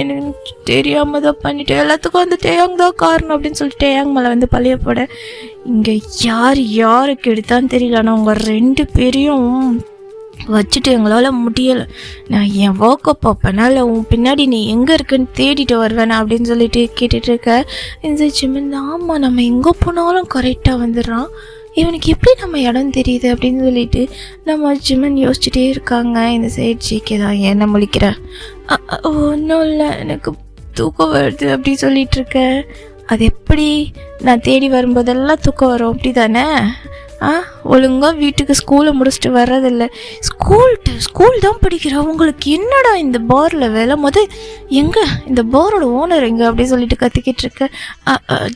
எனக்கு தெரியாமல் தான் பண்ணிட்டேன், எல்லாத்துக்கும் வந்து டேயாங் தான் காரணம் அப்படின்னு சொல்லிட்டு டேயாங் மேலே வந்து பழைய போட. இங்கே யாருக்கு எடுத்தான்னு தெரியல, ஆனால் அவங்க 2 பேரையும் வச்சுட்டு எங்களால் முடியலை. நான் என் ஒர்க்கை பார்ப்பேனா இல்லை உன் பின்னாடி நீ எங்கே இருக்குன்னு தேடிட்டு வருவேனா அப்படின்னு சொல்லிட்டு கேட்டுட்ருக்க. இந்த ஜிமன் ஆமாம் நம்ம எங்கே போனாலும் கரெக்டாக வந்துடுறான், இவனுக்கு எப்படி நம்ம இடம் தெரியுது அப்படின்னு சொல்லிட்டு நம்ம ஜிமன் யோசிச்சுட்டே இருக்காங்க. இந்த சைட் ஜிகே தான், என்ன முழிக்கிற, ஒன்றும் இல்லை எனக்கு தூக்கம் வருது அப்படி சொல்லிகிட்ருக்கேன். அது எப்படி, நான் தேடி வரும்போதெல்லாம் தூக்கம் வரும் அப்படி தானே? ஒழுங்காக வீட்டுக்கு ஸ்கூலை முடிச்சுட்டு வர்றதில்ல, ஸ்கூல் தான் படிக்கிற உங்களுக்கு என்னடா இந்த பாரில் வேலை, எங்கே இந்த பாரோட ஓனர் எங்கே அப்படி சொல்லிட்டு கத்திக்கிட்டு இருக்க.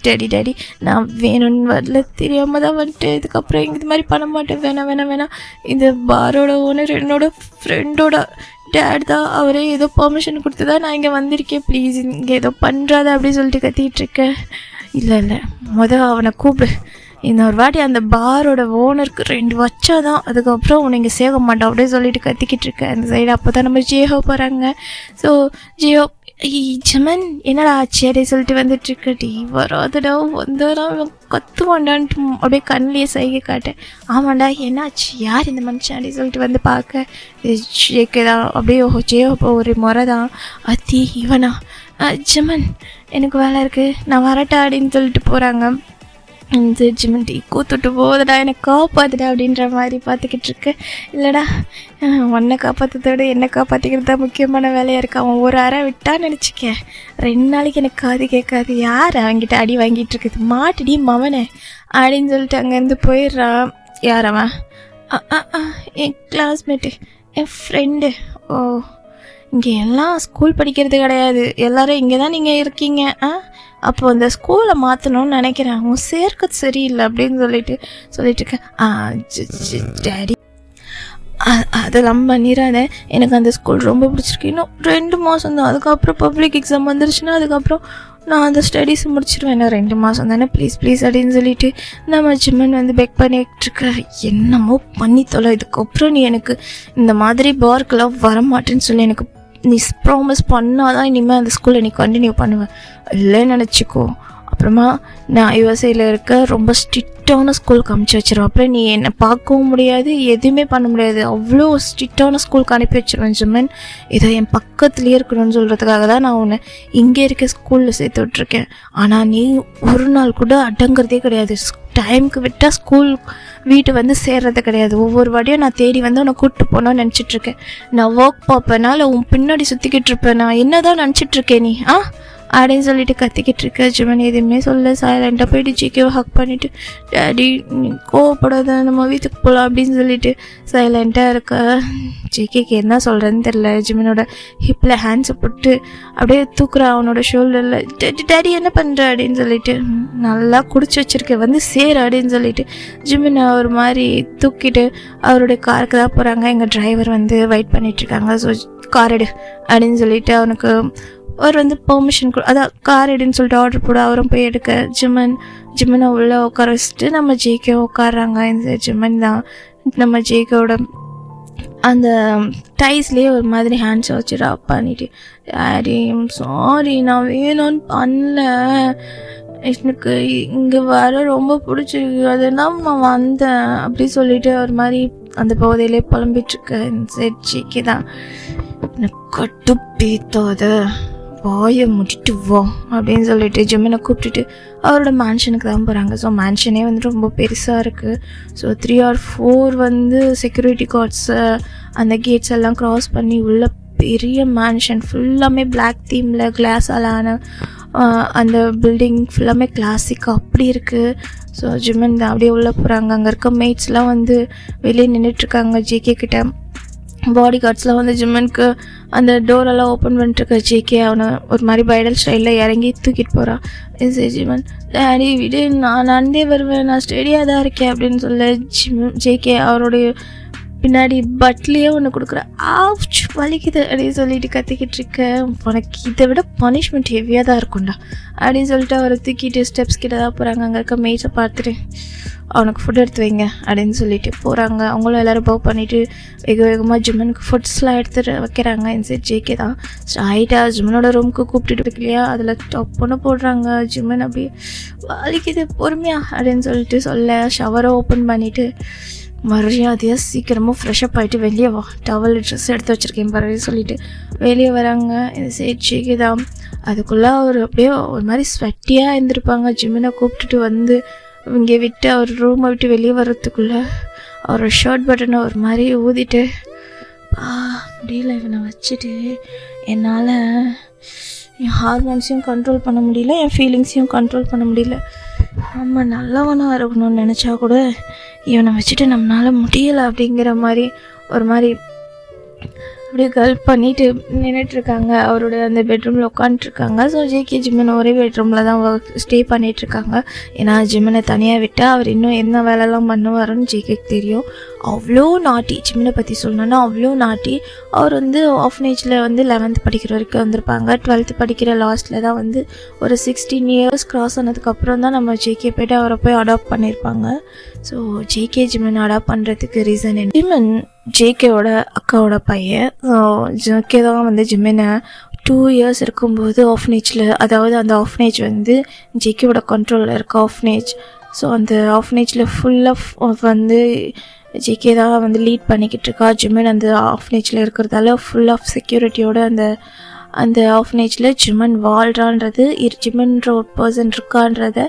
டேடி நான் வேணும்னு வரல, தெரியாமல் தான் வந்துட்டு, இதுக்கப்புறம் இது மாதிரி பண்ண மாட்டேன், வேணாம் இந்த பாரோட ஓனர் என்னோட ஃப்ரெண்டோட டேட் தான், அவரே ஏதோ பெர்மிஷன் கொடுத்து தான் நான் இங்கே வந்திருக்கேன், ப்ளீஸ் இங்கே ஏதோ பண்ணுறாத அப்படி சொல்லிட்டு கத்திக்கிட்டு இருக்கேன். இல்லை அவனை கூப்பிடு, இன்னொரு வாட்டி அந்த பாரோட ஓனருக்கு 2 வச்சாதான் அதுக்கப்புறம் உன்னை இங்கே சேர்க்க மாட்டான் அப்படியே சொல்லிட்டு கத்திக்கிட்டு இருக்கேன் அந்த சைடு. அப்போ தான் நம்ம ஜியோ போகிறாங்க. ஸோ ஜியோ ஜமன் என்னடா ஆச்சு அப்படியே சொல்லிட்டு வந்துட்டுருக்கட்டி, வராதடா வந்தாரா கத்துவாண்டான்ட்டு அப்படியே கண்ணிலேயே சைகை காட்டேன். ஆமாண்டா என்னாச்சு, யார் இந்த மனுஷன் அப்படி சொல்லிட்டு வந்து பார்க்க ஜேக்கேதான் அப்படியே ஜியோ ஒரு முறை தான். அத்தி இவனா ஜமன் எனக்கு வேலை இருக்குது நான் வரட்டா அப்படின்னு சொல்லிட்டு போகிறாங்க. ஜிமன் டீ கூத்துட்டு போகுதுடா எனக்கு காப்பாத்துடா அப்படின்ற மாதிரி பார்த்துக்கிட்டு இருக்கு. இல்லைடா உன்னை காப்பாற்றதை விட என்னை காப்பாற்றிக்கிறது தான் முக்கியமான வேலையாக இருக்குது. அவன் ஒரு அறை விட்டான்னு நினச்சிக்க 2 நாளைக்கு எனக்கு காது கேட்காது. யார் அவன்கிட்ட அடி வாங்கிட்டு இருக்குது, மாட்டுடி மவனே அப்படின்னு சொல்லிட்டு அங்கேருந்து போயிடுறான். யார் அவன்? என் கிளாஸ்மேட்டு, என் ஃப்ரெண்டு. ஓ இங்கே எல்லாம் ஸ்கூல் படிக்கிறது கிடையாது, எல்லோரும் இங்கே தான் நீங்கள் இருக்கீங்க. அப்போ அந்த ஸ்கூலை மாற்றணும்னு நினைக்கிறேன், உன் சேர்க்க சரியில்லை அப்படின்னு சொல்லிட்டு இருக்கேன். டேடி அதெல்லாம் பண்ணிடாத, எனக்கு அந்த ஸ்கூல் ரொம்ப பிடிச்சிருக்கு. இன்னும் 2 மாதம் தான், அதுக்கப்புறம் பப்ளிக் எக்ஸாம் வந்துருச்சுன்னா அதுக்கப்புறம் நான் அந்த ஸ்டடீஸ் முடிச்சிடுவேன். என்ன 2 மாதம் தானே, ப்ளீஸ் அப்படின்னு சொல்லிட்டு நம்ம ஜிம்மன் வந்து பெக் பண்ணிகிட்ருக்காரு. என்னமோ பண்ணி தொலை, இதுக்கப்புறம் நீ எனக்கு இந்த மாதிரி பார்க்கெலாம் வரமாட்டேன்னு சொல்லி எனக்கு நீ ப்ராமிஸ் பண்ணாதான் இனிமேல் அந்த ஸ்கூலில் நீ கண்டினியூ பண்ணுவேன், இல்லைன்னு நினச்சிக்கோ. அப்புறமா நான் யுஎஸ்ஏயில் இருக்க ரொம்ப ஸ்ட்ரிக்டான ஸ்கூலுக்கு அனுப்பிச்சி வச்சிருவேன். அப்புறம் நீ என்னை பார்க்கவும் முடியாது, எதுவுமே பண்ண முடியாது, அவ்வளோ ஸ்ட்ரிக்டான ஸ்கூலுக்கு அனுப்பி வச்சிருவேன் ஜிம்மன். இதை என் பக்கத்துலேயே இருக்கணும்னு சொல்கிறதுக்காக தான் நான் உன்னை இங்கே இருக்க ஸ்கூலில் சேர்த்து விட்ருக்கேன். ஆனால் நீ ஒரு நாள் கூட அடங்குறதே கிடையாது, டைமுக்கு விட்டால் ஸ்கூல் வீட்டு வந்து சேர்றது கிடையாது. ஒவ்வொரு வாட்டியும் நான் தேடி வந்து உன்னை கூப்பிட்டு போனோன்னு நினச்சிட்ருக்கேன். நான் ஒர்க் பார்ப்பேனால உன் பின்னாடி சுற்றிக்கிட்டு இருப்பேன். நான் என்ன தான் நினச்சிட்ருக்கேன் நீ அப்படின்னு சொல்லிட்டு கத்திக்கிட்டு இருக்க. ஜிமன் எதுவுமே சொல்ல சைலண்டாக போயிட்டு ஜிகேவை ஹக் பண்ணிவிட்டு டேடி நீ கோவப்படாத நம்ம வீட்டுக்கு போகலாம் அப்படின்னு சொல்லிட்டு சைலண்ட்டாக இருக்க. ஜிகேக்கு என்ன சொல்கிறேன்னு தெரில. ஜிமனோட ஹிப்பில் ஹேண்ட்ஸை போட்டு அப்படியே தூக்குறா அவனோட ஷோல்டரில். டேடி என்ன பண்ணுற அப்படின்னு சொல்லிட்டு, நல்லா குடிச்சு வச்சுருக்கேன் வந்து சேர் அப்படின்னு சொல்லிட்டு ஜிமினை ஒரு மாதிரி தூக்கிட்டு அவருடைய காருக்கு தான் போகிறாங்க. எங்கள் டிரைவர் வந்து வெயிட் பண்ணிகிட்ருக்காங்க. ஸோ கார் எடு அப்படின்னு சொல்லிட்டு அவனுக்கு அவர் வந்து பெர்மிஷன் அதான் கார் எடுன்னு சொல்லிட்டு ஆர்டர் போட அவரும் போய் எடுக்க ஜிம்மனை உள்ளே உட்கார வச்சுட்டு நம்ம ஜேகே உட்காடுறாங்க. இந்த ஜிம்மன் தான் நம்ம ஜேகேவோட அந்த டைஸ்லேயே ஒரு மாதிரி ஹேண்ட்ஸை வச்சு ட்ராப் பண்ணிட்டு டேடி சாரி நான் வேணும்னு பண்ணல, எனக்கு இங்கே வர ரொம்ப பிடிச்சிருக்கு அதெல்லாம் நான் வந்தேன் அப்படி சொல்லிட்டு ஒரு மாதிரி அந்த போதையிலே புலம்பிட்டுருக்கேன். சரி ஜேகே தான் எனக்கு கட்டுப்பீத்தாத வாயை முடிட்டு வா அப்படின்னு சொல்லிட்டு ஜிம்மனை கூப்பிட்டுட்டு அவரோட மேன்ஷனுக்கு தான் போகிறாங்க. ஸோ மேன்ஷனே வந்து ரொம்ப பெருசாக இருக்குது. ஸோ 3 or 4 வந்து செக்யூரிட்டி கார்ட்ஸு அந்த கேட்ஸ் எல்லாம் க்ராஸ் பண்ணி உள்ள பெரிய மேன்ஷன் ஃபுல்லாமே பிளாக் தீமில் கிளாஸால் ஆன அந்த பில்டிங் ஃபுல்லாமே கிளாசிக்காக அப்படி இருக்குது. ஸோ ஜிம்மன் தான் அப்படியே உள்ளே போகிறாங்க. அங்கே இருக்க மேட்ஸ்லாம் வந்து வெளியே நின்றுட்டுருக்காங்க. ஜேகே கிட்ட பாடி கார்ட்ஸ்லாம் வந்து ஜிம்மனுக்கு அந்த டோரெல்லாம் ஓப்பன் பண்ணிட்டுருக்க. ஜேகே அவனை ஒரு மாதிரி பைடல் ஸ்டைலில் இறங்கி தூக்கிட்டு போகிறான். சரி ஜிம்மன் டேடி விடு நான் நடந்தே வருவேன், நான் ஸ்டெடியாக தான் இருக்கேன் அப்படின்னு சொல்ல ஜேகே அவருடைய பின்னாடி பட்லேயே ஒன்று கொடுக்குற. ஆஃப் வலிக்குது அப்படின்னு சொல்லிட்டு கத்திக்கிட்டு இருக்க. உனக்கு இதை விட பனிஷ்மெண்ட் ஹெவியாக தான் இருக்கும்டா அப்படின்னு சொல்லிட்டு அவரை தூக்கிட்டு ஸ்டெப்ஸ் கிட்ட தான் போகிறாங்க. அங்கே இருக்க மேட்சை பார்த்துட்டு அவனுக்கு ஃபுட் எடுத்து வைங்க அப்படின்னு சொல்லிட்டு போகிறாங்க. அவங்களும் எல்லோரும் பவ் பண்ணிவிட்டு வேகமாக ஜிம்மனுக்கு ஃபுட்ஸ்லாம் எடுத்துகிட்டு வைக்கிறாங்க. இந்த ஜேகே தான் ஸ்ட்ரைட்டாக ஜிம்மனோட ரூமுக்கு கூப்பிட்டுட்டு இருக்கு இல்லையா, அதில் டப்புன்னு போடுறாங்க. ஜிம்மன் அப்படியே வலிக்குது பொறுமையா அப்படின்னு சொல்லிட்டு சொல்ல ஷவரை ஓப்பன் பண்ணிவிட்டு மரியாதையாக சீக்கிரமாக ஃப்ரெஷ்அப் ஆகிட்டு வெளியே வா, டவல் ட்ரெஸ் எடுத்து வச்சுருக்கேன் பரவாயில்ல சொல்லிட்டு வெளியே வராங்க. இந்த சைட் ஜேகே தான் அதுக்குள்ளே அவர் அப்படியே ஒரு மாதிரி ஸ்வெட்டியாக இருந்திருப்பாங்க. ஜிம்மனை கூப்பிட்டுட்டு வந்து இங்கே விட்டு அவர் ரூமை விட்டு வெளியே வர்றதுக்குள்ளே அவரோட ஷர்ட் பட்டனை ஒரு மாதிரி ஊதிட்டு முடியல இவனை வச்சுட்டு என்னால் என் ஹார்மோன்ஸையும் கண்ட்ரோல் பண்ண முடியல, என் ஃபீலிங்ஸையும் கண்ட்ரோல் பண்ண முடியல. நம்ம நல்லவனாக இருக்கணும்னு நினச்சா கூட இவனை வச்சுட்டு நம்மளால் முடியலை அப்படிங்கிற மாதிரி ஒரு மாதிரி அப்படியே கல்ப் பண்ணிட்டு நின்றுட்டுருக்காங்க. அவரோட அந்த பெட்ரூமில் உட்காந்துட்ருக்காங்க. ஸோ ஜேகே ஜிம்மன் ஒரே பெட்ரூமில் தான் ஸ்டே பண்ணிகிட்ருக்காங்க. ஏன்னா ஜிம்மனை தனியாக விட்டால் அவர் இன்னும் என்ன வேலைலாம் பண்ணுவாருன்னு ஜேகேக்கு தெரியும். அவ்வளோ நாட்டி, ஜிம்மனை பற்றி சொல்லணுன்னா அவ்வளோ நாட்டி. அவர் வந்து ஆஃப்னேஜில் வந்து 11th படிக்கிற வரைக்கும் வந்திருப்பாங்க. 12th படிக்கிற லாஸ்ட்டில் தான் வந்து ஒரு 16 years கிராஸ் ஆனதுக்கப்புறம் தான் நம்ம ஜேகே போய்ட்டு அவரை போய் அடாப்ட் பண்ணியிருப்பாங்க. ஸோ ஜேகே ஜிம்மன் அடாப்ட் பண்ணுறதுக்கு ரீசன் என்ன, ஜிம்மன் ஜேகேவோட அக்காவோட பையன். ஸோ ஜேகே தான் வந்து ஜிம்மனை 2 years இருக்கும்போது ஆஃப்னேஜில், அதாவது அந்த ஆஃப்னேஜ் வந்து ஜேகேவோட கண்ட்ரோலில் இருக்க ஆஃப்னேஜ். ஸோ அந்த ஆஃப்னேஜில் ஃபுல்லாக வந்து ஜேகே தான் வந்து லீட் பண்ணிக்கிட்டு இருக்கா. ஜிம்மன் அந்த ஆஃப்னேஜில் இருக்கிறதால ஃபுல் ஆஃப் செக்யூரிட்டியோட அந்த ஆஃப்னேஜில் ஜிம்மன் வாழ்கிறான்றது, ஜிம்மன்ற ஒரு பர்சன் இருக்கான்றத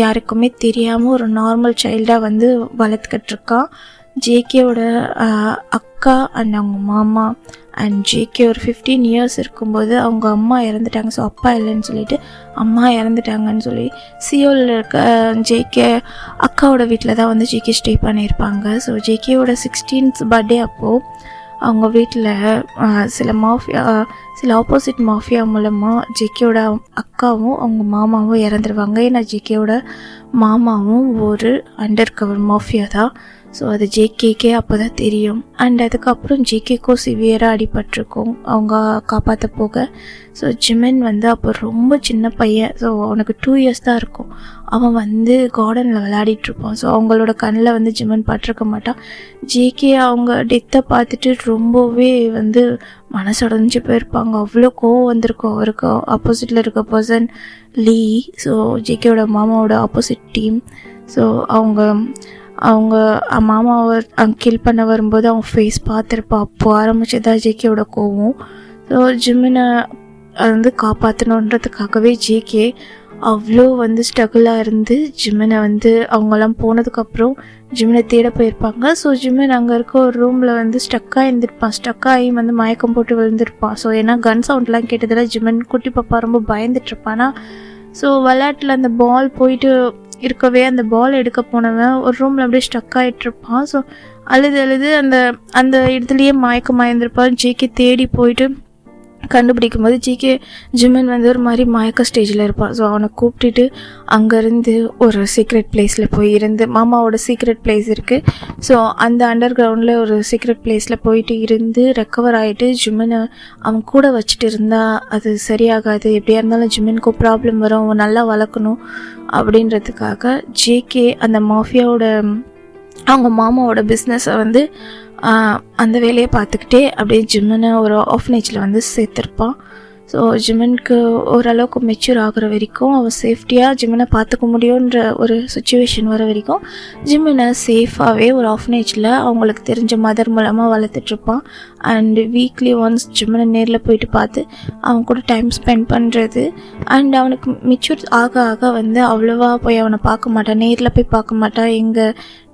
யாருக்குமே தெரியாமல் ஒரு நார்மல் சைல்டாக வந்து வளர்த்துக்கிட்டு இருக்கான். ஜேகேவோட அக்கா அண்ட் அவங்க மாமா அண்ட் ஜேகே ஒரு 15 years இருக்கும்போது அவங்க அம்மா இறந்துட்டாங்க. ஸோ அப்பா இல்லைன்னு சொல்லிட்டு அம்மா இறந்துட்டாங்கன்னு சொல்லி சியோலில் இருக்க ஜேகே அக்காவோட வீட்டில் தான் வந்து ஜேகே ஸ்டே பண்ணியிருப்பாங்க. ஸோ ஜேகேவோட 16th பர்த்டே அப்போது அவங்க வீட்டில் சில ஆப்போசிட் மாஃபியா மூலமாக ஜேகேவோட அக்காவும் அவங்க மாமாவும் இறந்துருவாங்க. ஏன்னா ஜேகேவோட மாமாவும் ஒரு அண்டர் கவர் மாஃபியா தான். ஸோ அது ஜேகேக்கே அப்போ தான் தெரியும். அண்ட் அதுக்கப்புறம் ஜேகேக்கும் சிவியராக அடிபட்டிருக்கும் அவங்க காப்பாற்ற போக. ஸோ ஜிம்மன் வந்து அப்போ ரொம்ப சின்ன பையன். ஸோ அவனுக்கு 2 years தான் இருக்கும். அவன் வந்து கார்டனில் விளையாடிட்டுருப்பான். ஸோ அவங்களோட கண்ணில் வந்து ஜிம்மன் பட்டிருக்க மாட்டான். ஜேகே அவங்க டெத்தை பார்த்துட்டு ரொம்பவே வந்து மனசடைஞ்சு போயிருப்பாங்க. அவ்வளோ கோவம் வந்திருக்கும் அவருக்கு. ஆப்போசிட்டில் இருக்க பர்சன் லீ, ஸோ ஜேகேவோட மாமாவோட ஆப்போசிட் டீம். ஸோ அவங்க மாமாவை கில் பண்ண வரும்போது அவங்க ஃபேஸ் பார்த்துருப்பா. அப்போது ஆரம்பிச்சதா ஜேகேவோட கோவம். ஸோ ஜிம்மனை வந்து காப்பாற்றணுன்றதுக்காகவே ஜேகே அவ்வளோ வந்து ஸ்ட்ரகிளாக இருந்து ஜிம்மனை வந்து அவங்கெல்லாம் போனதுக்கப்புறம் ஜிம்மனை தேட போயிருப்பாங்க. ஸோ ஜிம்மன் அங்கே இருக்க ஒரு ரூமில் வந்து ஸ்டக்காக இருந்திருப்பான். ஸ்டக்காகி வந்து மயக்கம் போட்டு விழுந்திருப்பான். ஸோ ஏன்னா கன் சவுண்ட்லாம் கேட்டதில் ஜிம்மன் குட்டி பாப்பா ரொம்ப பயந்துட்டுருப்பானா. ஸோ விளையாட்டில் அந்த பால் போயிட்டு இருக்கவே அந்த பால் எடுக்க போனவன் ஒரு ரூமில் அப்படியே ஸ்டக் ஆகிட்டுருப்பான். ஸோ அழுது அந்த இடத்துலையே மயந்திருப்பான். ஜேகே தேடி போயிட்டு கண்டுபிடிக்கும் போது ஜிம்மன் வந்து ஒரு மாதிரி மயக்க ஸ்டேஜில் இருப்பான். ஸோ அவனை கூப்பிட்டுட்டு அங்கேருந்து ஒரு சீக்ரெட் பிளேஸில் போய் இருந்து, மாமாவோட சீக்ரெட் பிளேஸ் இருக்குது. ஸோ அந்த அண்டர் கிரவுண்டில் ஒரு சீக்ரெட் பிளேஸில் போயிட்டு இருந்து ரெக்கவர் ஆகிட்டு ஜிம்மனை அவன் கூட வச்சுட்டு இருந்தால் அது சரியாகாது. எப்படியா இருந்தாலும் ஜிம்மனுக்கும் ப்ராப்ளம் வரும். அவன் நல்லா வளர்க்கணும் அப்படின்றதுக்காக ஜேகே அந்த மாஃபியாவோட அவங்க மாமாவோட பிஸ்னஸை வந்து அந்த வேலையை பார்த்துக்கிட்டே அப்படியே ஜிம்மனை ஒரு ஆஃப்னேஜில் வந்து சேர்த்துருப்பான். ஸோ ஜிம்மனுக்கு ஓரளவுக்கு மெச்சூர் ஆகிற வரைக்கும் அவன் சேஃப்டியாக ஜிம்மனை பார்த்துக்க முடியுன்ற ஒரு சுச்சுவேஷன் வர வரைக்கும் ஜிம்மனை சேஃபாகவே ஒரு ஆஃப்னேஜில் அவங்களுக்கு தெரிஞ்ச மதர் மூலமாக வளர்த்துட்ருப்பான். அண்டு வீக்லி ஒன்ஸ் ஜிம்மனை நேரில் போயிட்டு பார்த்து அவன் கூட டைம் ஸ்பெண்ட் பண்ணுறது. அண்ட் அவனுக்கு மெச்சூர் ஆக வந்து அவ்வளோவா போய் அவனை பார்க்க மாட்டான், நேரில் போய் பார்க்க மாட்டான், எங்கே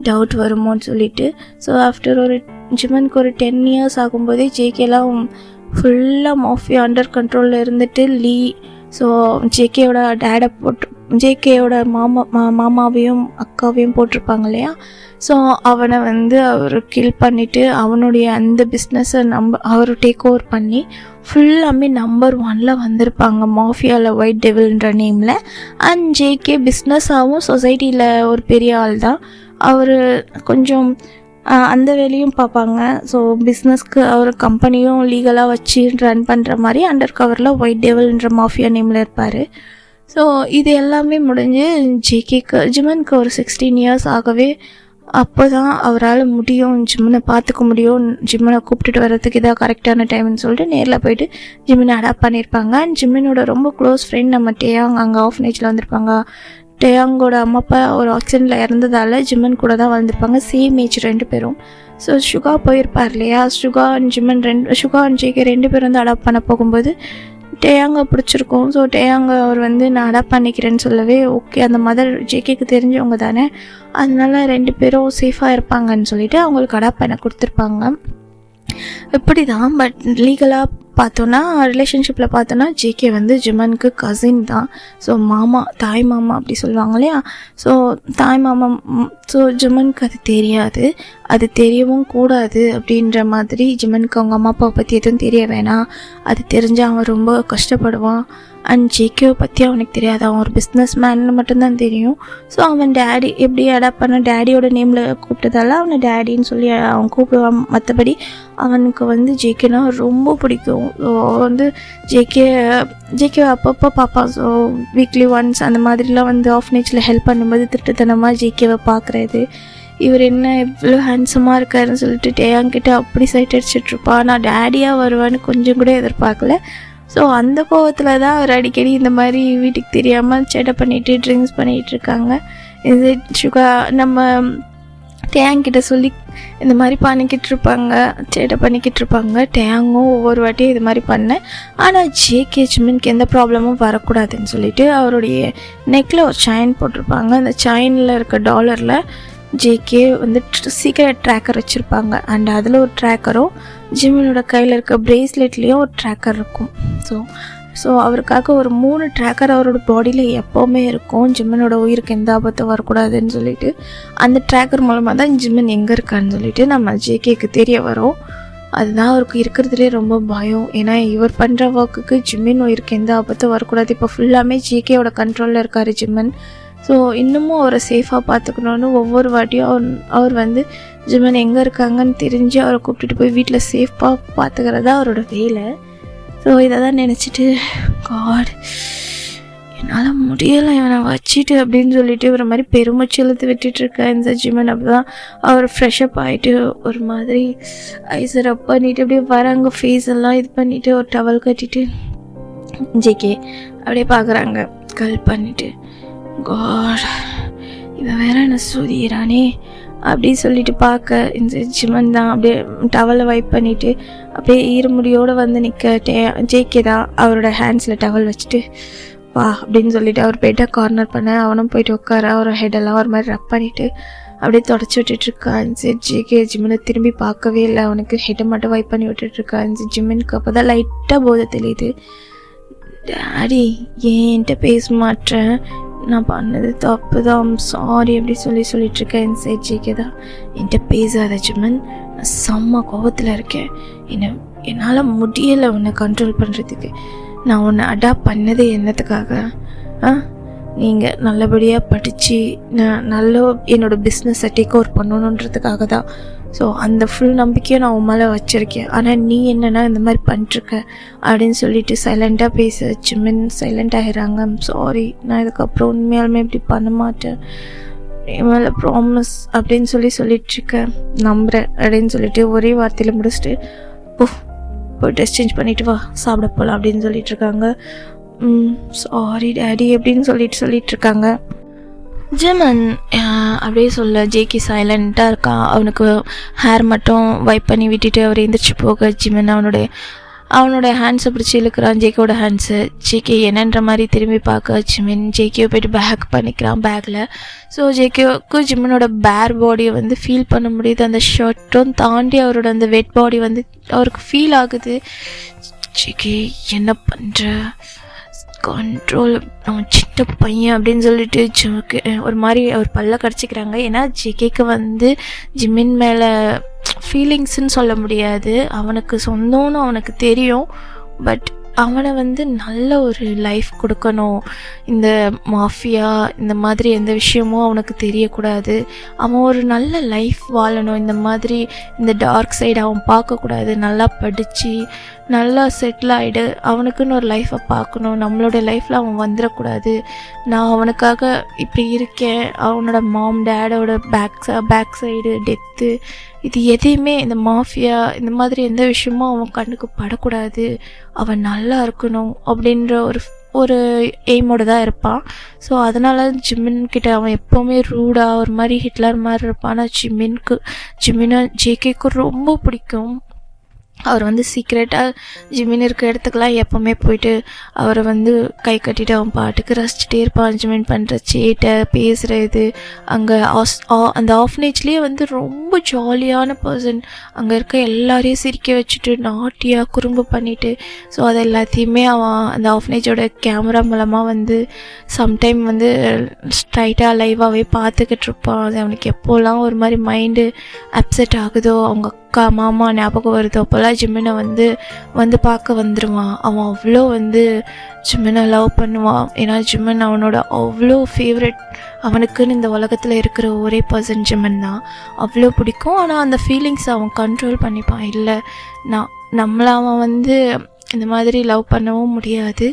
டவுட் வருமோன்னு சொல்லிட்டு. ஸோ ஆஃப்டர் ஒரு ஜிம்மனுக்கு ஒரு 10 years ஆகும்போதே ஜேகேலாம் ஃபுல்லாக மாஃபியா அண்டர் கண்ட்ரோலில் இருந்துட்டு லீ, ஸோ ஜேகேயோட டேடை ஜேகேயோட மாமாவையும் அக்காவையும் போட்டிருப்பாங்க இல்லையா. ஸோ அவனை வந்து அவர் கில் பண்ணிவிட்டு அவனுடைய அந்த பிஸ்னஸை அவர் டேக் ஓவர் பண்ணி ஃபுல்லாமே நம்பர் 1 வந்திருப்பாங்க மாஃபியாவில், ஒயிட் டெவில்ன்ற நேமில். அண்ட் ஜேகே பிஸ்னஸாகவும் சொசைட்டியில் ஒரு பெரிய ஆள் தான். அவர் கொஞ்சம் அந்த வேலையும் பார்ப்பாங்க. ஸோ பிஸ்னஸ்க்கு அவர் கம்பெனியும் லீகலாக வச்சு ரன் பண்ணுற மாதிரி அண்டர் கவரில் ஒயிட் டெவில்ன்ற மாஃபியா நேமில் இருப்பார். ஸோ இது எல்லாமே முடிஞ்சு ஜிம்மனுக்கு ஒரு 16 years ஆகவே அப்போ தான் அவரால் முடியும், ஜிம்மனை பார்த்துக்க முடியும், ஜிம்மனை கூப்பிட்டுட்டு வர்றதுக்கு இதாக கரெக்டான டைம்னு சொல்லிட்டு நேரில் போயிட்டு ஜிம்மனை அடாப்ட் பண்ணியிருப்பாங்க. அண்ட் ஜிம்மனோட ரொம்ப க்ளோஸ் ஃப்ரெண்ட் நம்ம டேயாங் அங்கே ஆஃப்னேஜில் வந்திருப்பாங்க. டேயாங்கோட அம்மா அப்பா ஒரு ஆக்சிடெண்ட்டில் இறந்ததால் ஜிம்மன் கூட தான் வளர்ந்துருப்பாங்க. சேம் ஏஜ் 2 பேரும். ஸோ சுகா போயிருப்பார் இல்லையா, சுகா அண்ட் ஜேகே 2 பேரும் வந்து அடாப்ட் பண்ண போகும்போது டேயாங்க பிடிச்சிருக்கும். ஸோ டேயாங்க அவர் வந்து நான் அடாப்ட் பண்ணிக்கிறேன்னு சொல்லவே ஓகே, அந்த மதர் ஜேகேக்கு தெரிஞ்சவங்க தானே, அதனால 2 பேரும் சேஃபாக இருப்பாங்கன்னு சொல்லிட்டு அவங்களுக்கு அடாப்ட் பண்ண கொடுத்துருப்பாங்க. இப்படி தான். பட் லீகலாக பார்த்தோன்னா, ரிலேஷன்ஷிப்பில் பார்த்தோன்னா ஜேகே வந்து ஜிமனுக்கு கசின் தான். ஸோ மாமா, தாய் மாமா அப்படி சொல்லுவாங்க இல்லையா. ஸோ தாய் மாமா. ஸோ ஜிமனுக்கு அது தெரியாது, அது தெரியவும் கூடாது அப்படின்ற மாதிரி. ஜிமனுக்கு அவங்க அம்மா அப்பாவை பற்றி எதுவும் தெரிய வேணாம், அது தெரிஞ்சால் அவன் ரொம்ப கஷ்டப்படுவான். அண்ட் ஜேகேவை பற்றி அவனுக்கு தெரியாது, அவன் ஒரு பிஸ்னஸ் மேன்னு மட்டும்தான் தெரியும். ஸோ அவன் டேடி எப்படி அடாப்ட் பண்ண, டேடியோட நேமில் கூப்பிட்டதால அவனை டேடின்னு சொல்லி அவன் கூப்பிடுவான். மற்றபடி அவனுக்கு வந்து ஜேகேனா ரொம்ப பிடிக்கும். ஸோ வந்து ஜேகே அப்பப்போ பார்ப்பான். ஸோ வீக்லி ஒன்ஸ் அந்த மாதிரிலாம் வந்து ஆஃப்னேஜில் ஹெல்ப் பண்ணும்போது திருட்டுத்தனமாக ஜேகேவை பார்க்குறது, இவர் என்ன எவ்வளோ ஹேண்ட்ஸமாக இருக்காருன்னு சொல்லிட்டு டேயாங்கிட்ட அப்படி சைட் அடிச்சிட்ருப்பா. நான் டேடியாக வருவான்னு கொஞ்சம் கூட எதிர்பார்க்கல. ஸோ அந்த கோவத்தில் தான் அவர் அடிக்கடி இந்த மாதிரி வீட்டுக்கு தெரியாமல் சேட்டை பண்ணிவிட்டு ட்ரிங்க்ஸ் பண்ணிகிட்டு இருக்காங்க. இது நம்ம டேங்கிட்ட சொல்லி இந்த மாதிரி சேட்டை பண்ணிக்கிட்டு இருப்பாங்க. டேங்கும் ஒவ்வொரு வாட்டியும் இது மாதிரி பண்ணேன். ஆனால் ஜேகே ஜிமினுக்கு எந்த ப்ராப்ளமும் வரக்கூடாதுன்னு சொல்லிட்டு அவருடைய நெக்கில் ஒரு செயின் போட்டிருப்பாங்க. அந்த செயினில் இருக்க டாலரில் ஜேகே வந்து சீக்ரெட் ட்ராக்கர் வச்சுருப்பாங்க. அண்ட் அதில் ஒரு ட்ராக்கரும் ஜிமினோட கையில் இருக்க ப்ரேஸ்லெட்லேயும் ஒரு ட்ராக்கர் இருக்கும். ஸோ அவருக்காக ஒரு 3 ட்ராக்கர் அவரோட பாடியில் எப்போவுமே இருக்கும், ஜிமினோட உயிருக்கு எந்த ஆபத்தும் வரக்கூடாதுன்னு சொல்லிட்டு. அந்த ட்ராக்கர் மூலமாக தான் ஜிமின் எங்கே இருக்கான்னு சொல்லிட்டு நம்ம ஜேகேக்கு தெரிய வரும். அதுதான் அவருக்கு இருக்கிறதுலே ரொம்ப பயம். ஏன்னா இவர் பண்ணுற ஒர்க்குக்கு ஜிமின் உயிருக்கு எந்த ஆபத்தும் வரக்கூடாது. இப்போ ஃபுல்லாமே ஜேகேயோட கண்ட்ரோலில் இருக்கார் ஜிமின். ஸோ இன்னமும் அவரை சேஃபாக பார்த்துக்கணுன்னு ஒவ்வொரு வாட்டியும் அவர் வந்து ஜிமின் எங்கே இருக்காங்கன்னு தெரிஞ்சு அவரை கூப்பிட்டுட்டு போய் வீட்டில் சேஃபாக பார்த்துக்கிறதா அவரோட வேலை. ஸோ இதை தான் நினச்சிட்டு காட் என்னால் முடியலை இவனை வச்சுட்டு அப்படின்னு சொல்லிட்டு ஒரு மாதிரி பெருமூச்சு இழுத்து விட்டுட்டுருக்கேன் இந்த ஜிமின். அப்போ தான் அவர் ஃப்ரெஷ்அப் ஆகிட்டு ஒரு மாதிரி ஐஸர் அப் பண்ணிவிட்டு அப்படியே வராங்க, ஃபேஸ் எல்லாம் இது பண்ணிவிட்டு ஒரு டவல் கட்டிட்டு ஜேகே அப்படியே பார்க்குறாங்க கல் பண்ணிவிட்டு. காட் இவன் வேற என்ன சுதிறானே அப்படின்னு சொல்லிட்டு பார்க்க இந்த ஜிமன் தான் அப்படியே டவலை வைப் பண்ணிவிட்டு அப்படியே ஈரமுடியோடு வந்து நிற்க ஜேகே தான் அவரோட ஹேண்ட்ஸில் டவல் வச்சுட்டு வா அப்படின்னு சொல்லிட்டு அவர் பெட்டை கார்னர் பண்ண அவனும் போயிட்டு உட்கார அவரோட ஹெடெல்லாம் ஒரு மாதிரி ரப் பண்ணிவிட்டு அப்படியே தொடச்சி விட்டுட்ருக்கான். சரி ஜேகே ஜிமினை திரும்பி பார்க்கவே இல்லை, அவனுக்கு ஹெட்டை மட்டும் வைப் பண்ணி விட்டுட்ருக்கான். ஜிமினுக்கு அப்போ தான் லைட்டாக போதை தெரியுது. டாடி ஏன்ட்ட பேச மாட்டேன், நான் பண்ணது தப்பு தான், சாரி அப்படி சொல்லிட்டுருக்கேன். சரி ஜேகே தான் என்கிட்ட பேசாத ஜிமன், நான் செம்ம கோபத்தில் இருக்கேன், என்னால் முடியலை உன்னை கண்ட்ரோல் பண்ணுறதுக்கு. நான் உன்னை அடாப்ட் பண்ணதே என்னத்துக்காக? நீங்கள் நல்லபடியாக படித்து நான் என்னோடய பிஸ்னஸை டேக் ஓவர் பண்ணணுன்றதுக்காக தான். ஸோ அந்த ஃபுல் நம்பிக்கையை நான் உன் மேலே வச்சுருக்கேன். ஆனால் நீ என்னென்னா இந்த மாதிரி பண்ணிட்டுருக்க அப்படின்னு சொல்லிட்டு சைலண்ட்டாக பேச ஜிமின் சைலண்ட் ஆகிறாங்க. சாரி, நான் இதுக்கப்புறம் உண்மையாலுமே இப்படி பண்ண மாட்டேன், என் மேலே ப்ராமிஸ் அப்படின்னு சொல்லிட்டுருக்கேன், நம்புகிறேன் அப்படின்னு சொல்லிட்டு ஒரே வார்த்தையில் முடிச்சுட்டு போய் ட்ரெஸ் சேஞ்ச் பண்ணிவிட்டு வா சாப்பிட போகலாம் அப்படின்னு சொல்லிட்டுருக்காங்க. சாரி டேடி அப்படின்னு சொல்லிட்டுருக்காங்க. ஜிமன் அப்படியே சொல்ல ஜேகே சைலண்ட்டாக இருக்கான். அவனுக்கு ஹேர் மட்டும் வைப் பண்ணி விட்டுட்டு அவர் எந்திரிச்சு போக ஜிமன் அவனோட ஹேண்ட்ஸை பிடிச்சி இழுக்கிறான், ஜேகேவோட ஹேண்ட்ஸு. ஜேகே என்னன்ற மாதிரி திரும்பி பார்க்க ஜிமன் ஜேகேவை போய்ட்டு பேக் பண்ணிக்கிறான் பேக்கில். ஸோ ஜேகேவுக்கு ஜிமனோட பேர் பாடியை வந்து ஃபீல் பண்ண முடியுது. அந்த ஷர்ட்டும் தாண்டி அவரோட அந்த வெட் பாடி வந்து அவருக்கு ஃபீல் ஆகுது. ஜேகே என்ன பண்ணுற, கண்ட்ரோல், அவன் சின்ன பையன் அப்படின்னு சொல்லிட்டு ஒரு மாதிரி அவர் பல்ல கடிச்சிக்கிறாங்க. ஏன்னா ஜேகேக்கு வந்து ஜிமின் மேலே ஃபீலிங்ஸ்ன்னு சொல்ல முடியாது, அவனுக்கு சொந்தம்னு அவனுக்கு தெரியும். பட் அவனை வந்து நல்ல ஒரு லைஃப் கொடுக்கணும், இந்த மாஃபியா இந்த மாதிரி எந்த விஷயமும் அவனுக்கு தெரியக்கூடாது, அவன் ஒரு நல்ல லைஃப் வாழணும், இந்த மாதிரி இந்த டார்க் சைடு அவன் பார்க்கக்கூடாது, நல்லா படித்து நல்லா செட்டில் ஆகிடு, அவனுக்குன்னு ஒரு லைஃப்பை பார்க்கணும், நம்மளோட லைஃப்பில் அவன் வந்துடக்கூடாது, நான் அவனுக்காக இப்படி இருக்கேன், அவனோட மாம் டேடோட பேக் சைடு டெத்து இது எதையுமே இந்த மாஃபியா இந்த மாதிரி எந்த விஷயமும் அவன் கண்ணுக்கு படக்கூடாது, அவன் நல்லா இருக்கணும் அப்படின்ற ஒரு எய்மோடு தான் இருப்பான். ஸோ அதனால ஜிமின்கிட்ட அவன் எப்போவுமே ரூடாக ஒரு மாதிரி ஹிட்லர் மாதிரி இருப்பான். ஆனால் ஜிமினை ஜேகேக்கு ரொம்ப பிடிக்கும். அவர் வந்து சீக்ரெட்டாக ஜிமின் இருக்க இடத்துக்கெலாம் எப்போவுமே போயிட்டு அவரை வந்து கை கட்டிட்டு அவன் பாட்டுக்கு ரசிச்சுட்டே இருப்பான். ஜிமின் பண்ணுற சேட்டை பேசுகிறது. அங்கே அந்த ஆஃப்னேஜ்லேயே வந்து ரொம்ப ஜாலியான பர்சன். அங்கே இருக்க எல்லாரையும் சிரிக்க வச்சுட்டு நாட்டியாக குறும்பு பண்ணிவிட்டு ஸோ அது எல்லாத்தையுமே அவன் அந்த ஆஃப்னேஜோட கேமரா மூலமாக வந்து சம்டைம் வந்து ஸ்ட்ரைட்டாக லைவாகவே பார்த்துக்கிட்டு இருப்பான். அது அவனுக்கு எப்போல்லாம் ஒரு மாதிரி மைண்டு அப்செட் ஆகுதோ, அவங்க அக்கா மாமா ஞாபகம் வருதோ அப்போல்லாம் ஜிமினை வந்து பார்க்க வந்துடுவான். அவன் அவ்வளோ வந்து ஜிமினை லவ் பண்ணுவான். ஏன்னா ஜிமின் அவனோட அவ்வளோ ஃபேவரட். அவனுக்குன்னு இந்த உலகத்தில் இருக்கிற ஒரே பர்சன் ஜிமின் தான். அவ்வளோ பிடிக்கும். ஆனால் அந்த ஃபீலிங்ஸை அவன் கண்ட்ரோல் பண்ணிப்பான். இல்லை நம்மளை அவன் வந்து இந்த மாதிரி லவ் பண்ணவும் முடியாது,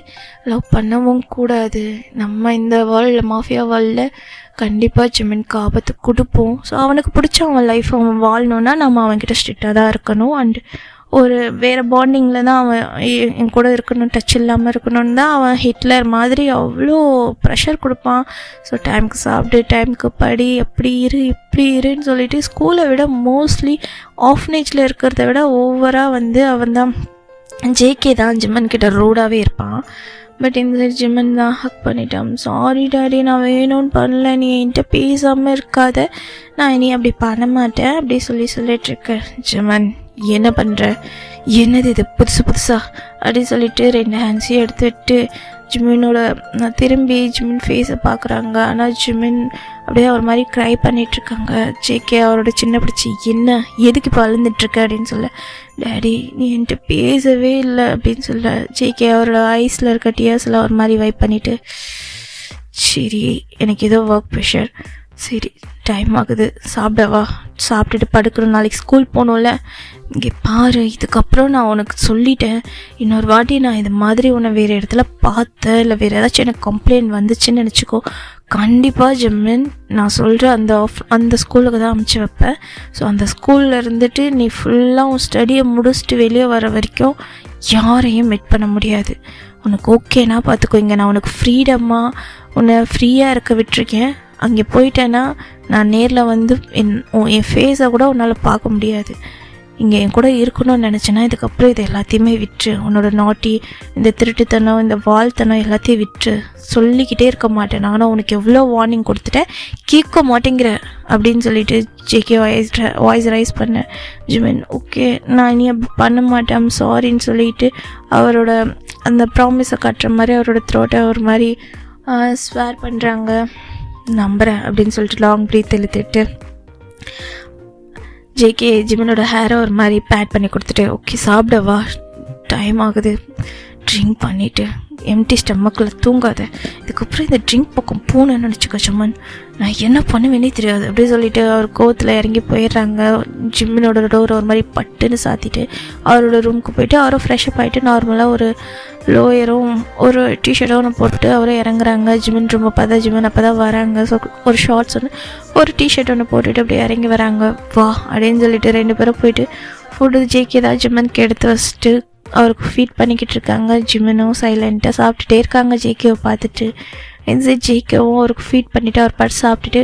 லவ் பண்ணவும் கூடாது. நம்ம இந்த வேர்ல்டில் மாஃபியா வேர்ல்டில் கண்டிப்பாக ஜிமின்க்கு ஆபத்து கொடுப்போம். ஸோ அவனுக்கு பிடிச்ச அவன் லைஃப் அவன் வாழணுன்னா நம்ம அவன்கிட்ட ஸ்ட்ரிக்டாக தான் இருக்கணும். அண்ட் ஒரு வேறு பாண்டிங்கில் தான் அவன் என் கூட இருக்கணும், டச் இல்லாமல் இருக்கணும்னு தான் அவன் ஹிட்லர் மாதிரி அவ்வளோ ப்ரெஷர் கொடுப்பான். ஸோ டைமுக்கு சாப்பிடு, டைமுக்கு படி, அப்படி இப்படி இருன்னு சொல்லிட்டு ஸ்கூலை விட மோஸ்ட்லி ஆஃப்னேஜில் இருக்கிறத விட ஓவராக வந்து அவன் தான் ஜேகே தான் ஜிம்மன் கிட்ட ரூடாகவே இருப்பான். பட் இந்த சைடு ஜிம்மன் தான் ஹக் பண்ணிட்டான். சாரி டாடி, நான் வேணும்னு பண்ணல, நீ என்கிட்ட பேசாமல் இருக்காத, நான் இனி அப்படி பண்ண மாட்டேன் அப்படி சொல்லிட்டுருக்கேன். ஜிம்மன் என்ன பண்ணுற, என்னது இது புதுசா அப்படின்னு சொல்லிட்டு 2 ஹேண்ட்ஸையும் எடுத்து விட்டு ஜிமினோட திரும்பி ஜிமின் ஃபேஸை பார்க்குறாங்க. ஆனால் ஜிமின் அப்படியே ஒரு மாதிரி க்ரை பண்ணிகிட்ருக்காங்க. ஜேகே அவரோட சின்ன பிடிச்சி என்ன எதுக்கு இப்போ அழுந்துட்டுருக்க அப்படின்னு சொல்ல, டேடி நீ என்கிட்ட பேசவே இல்லை அப்படின்னு சொல்ல, ஜேகே அவரோட ஐஸில் இருக்க டியர்ஸில் ஒரு மாதிரி வைப் பண்ணிவிட்டு, சரி எனக்கு ஏதோ ஒர்க் ப்ரெஷர், சரி டைம் ஆகுது, சாப்பிடவா, சாப்பிட்டுட்டு படுக்கணும், நாளைக்கு ஸ்கூல் போகணும்ல, இங்கே பாரு இதுக்கப்புறம் நான் உனக்கு சொல்லிட்டேன், இன்னொரு வாட்டி நான் இது மாதிரி உன்னை வேறு இடத்துல பார்த்தேன் இல்லை வேறு ஏதாச்சும் எனக்கு கம்ப்ளைண்ட் வந்துச்சுன்னு நினச்சிக்கோ, கண்டிப்பாக ஜிம்மின் நான் சொல்கிற அந்த ஸ்கூலுக்கு தான் அமுச்சு வைப்பேன். ஸோ அந்த ஸ்கூலில் இருந்துட்டு நீ ஃபுல்லாக உன் ஸ்டடியை முடிச்சுட்டு வெளியே வர வரைக்கும் யாரையும் மீட் பண்ண முடியாது. உனக்கு ஓகேனா பார்த்துக்கோ, இங்கே நான் உனக்கு ஃப்ரீடமாக உன்னை ஃப்ரீயாக இருக்க விட்டுருக்கேன். அங்கே போயிட்டேன்னா நான் நேரில் வந்து என் ஃபேஸை கூட உன்னால் பார்க்க முடியாது. இங்கே என் கூட இருக்கணும்னு நினச்சேன்னா இதுக்கப்புறம் இது எல்லாத்தையுமே விட்டுரு, உன்னோட நாட்டி இந்த திருட்டுத்தனம் இந்த வாழ்த்தனம் எல்லாத்தையும் விட்டுரு, சொல்லிக்கிட்டே இருக்க மாட்டேன். நானும் உனக்கு எவ்வளோ வார்னிங் கொடுத்துட்டேன், கேட்க மாட்டேங்கிற அப்படின்னு சொல்லிட்டு ஜேகே வாய்ஸ் ரைஸ் பண்ணேன். ஜிமின் ஓகே நான் இனி அப்படி பண்ண மாட்டேன் சாரின்னு சொல்லிட்டு அவரோட அந்த ப்ராமிஸை காட்டுற மாதிரி அவரோட த்ரோட்டை ஒரு மாதிரி ஸ்வேர் பண்ணுறாங்க. நம்புகிறேன் அப்படின்னு சொல்லிட்டு லாங் ப்ரீத் இழுத்துட்டு ஜேகே ஜிமினோட ஹேரை ஒரு மாதிரி பேட் பண்ணி கொடுத்துட்டு, ஓகே சாப்பிடவா, டைம் ஆகுது, ட்ரிங்க் பண்ணிவிட்டு எம்டி ஸ்டமக்கில் தூங்காத, இதுக்கப்புறம் இந்த ட்ரிங்க் பக்கம் போகணுன்னு நினச்சிக்கோ ஜிம்மன், நான் என்ன பண்ணுவேனே தெரியாது அப்படி சொல்லிட்டு அவர் கோவத்தில் இறங்கி போயிடுறாங்க. ஜிம்மினோட டோர் ஒரு மாதிரி பட்டுன்னு சாத்திட்டு அவரோட ரூமுக்கு போயிட்டு அவரும் ஃப்ரெஷ்அப் ஆகிட்டு நார்மலாக ஒரு லோயரும் ஒரு டிஷர்ட்டும் ஒன்று போட்டு அவரும் இறங்குறாங்க. ஜிமின் ரூமை பார்த்தா ஜிமின் அப்போ தான் வராங்க. ஸோ ஒரு ஷார்ட்ஸ் ஒன்று ஒரு டிஷர்ட் ஒன்று போட்டுட்டு அப்படியே இறங்கி வராங்க. வா அப்படின்னு சொல்லிட்டு 2 பேரும் போயிட்டு ஃபுட்டு ஜேகே தான் ஜிம்மனுக்கு எடுத்து வச்சுட்டு அவருக்கு ஃபீட் பண்ணிக்கிட்டு இருக்காங்க. ஜிமினும் சைலண்ட்டாக சாப்பிட்டுட்டே இருக்காங்க ஜேகேவை பார்த்துட்டு. இந்த ஜேகேவும் அவருக்கு ஃபீட் பண்ணிவிட்டு அவர் பாட்டு சாப்பிட்டுட்டு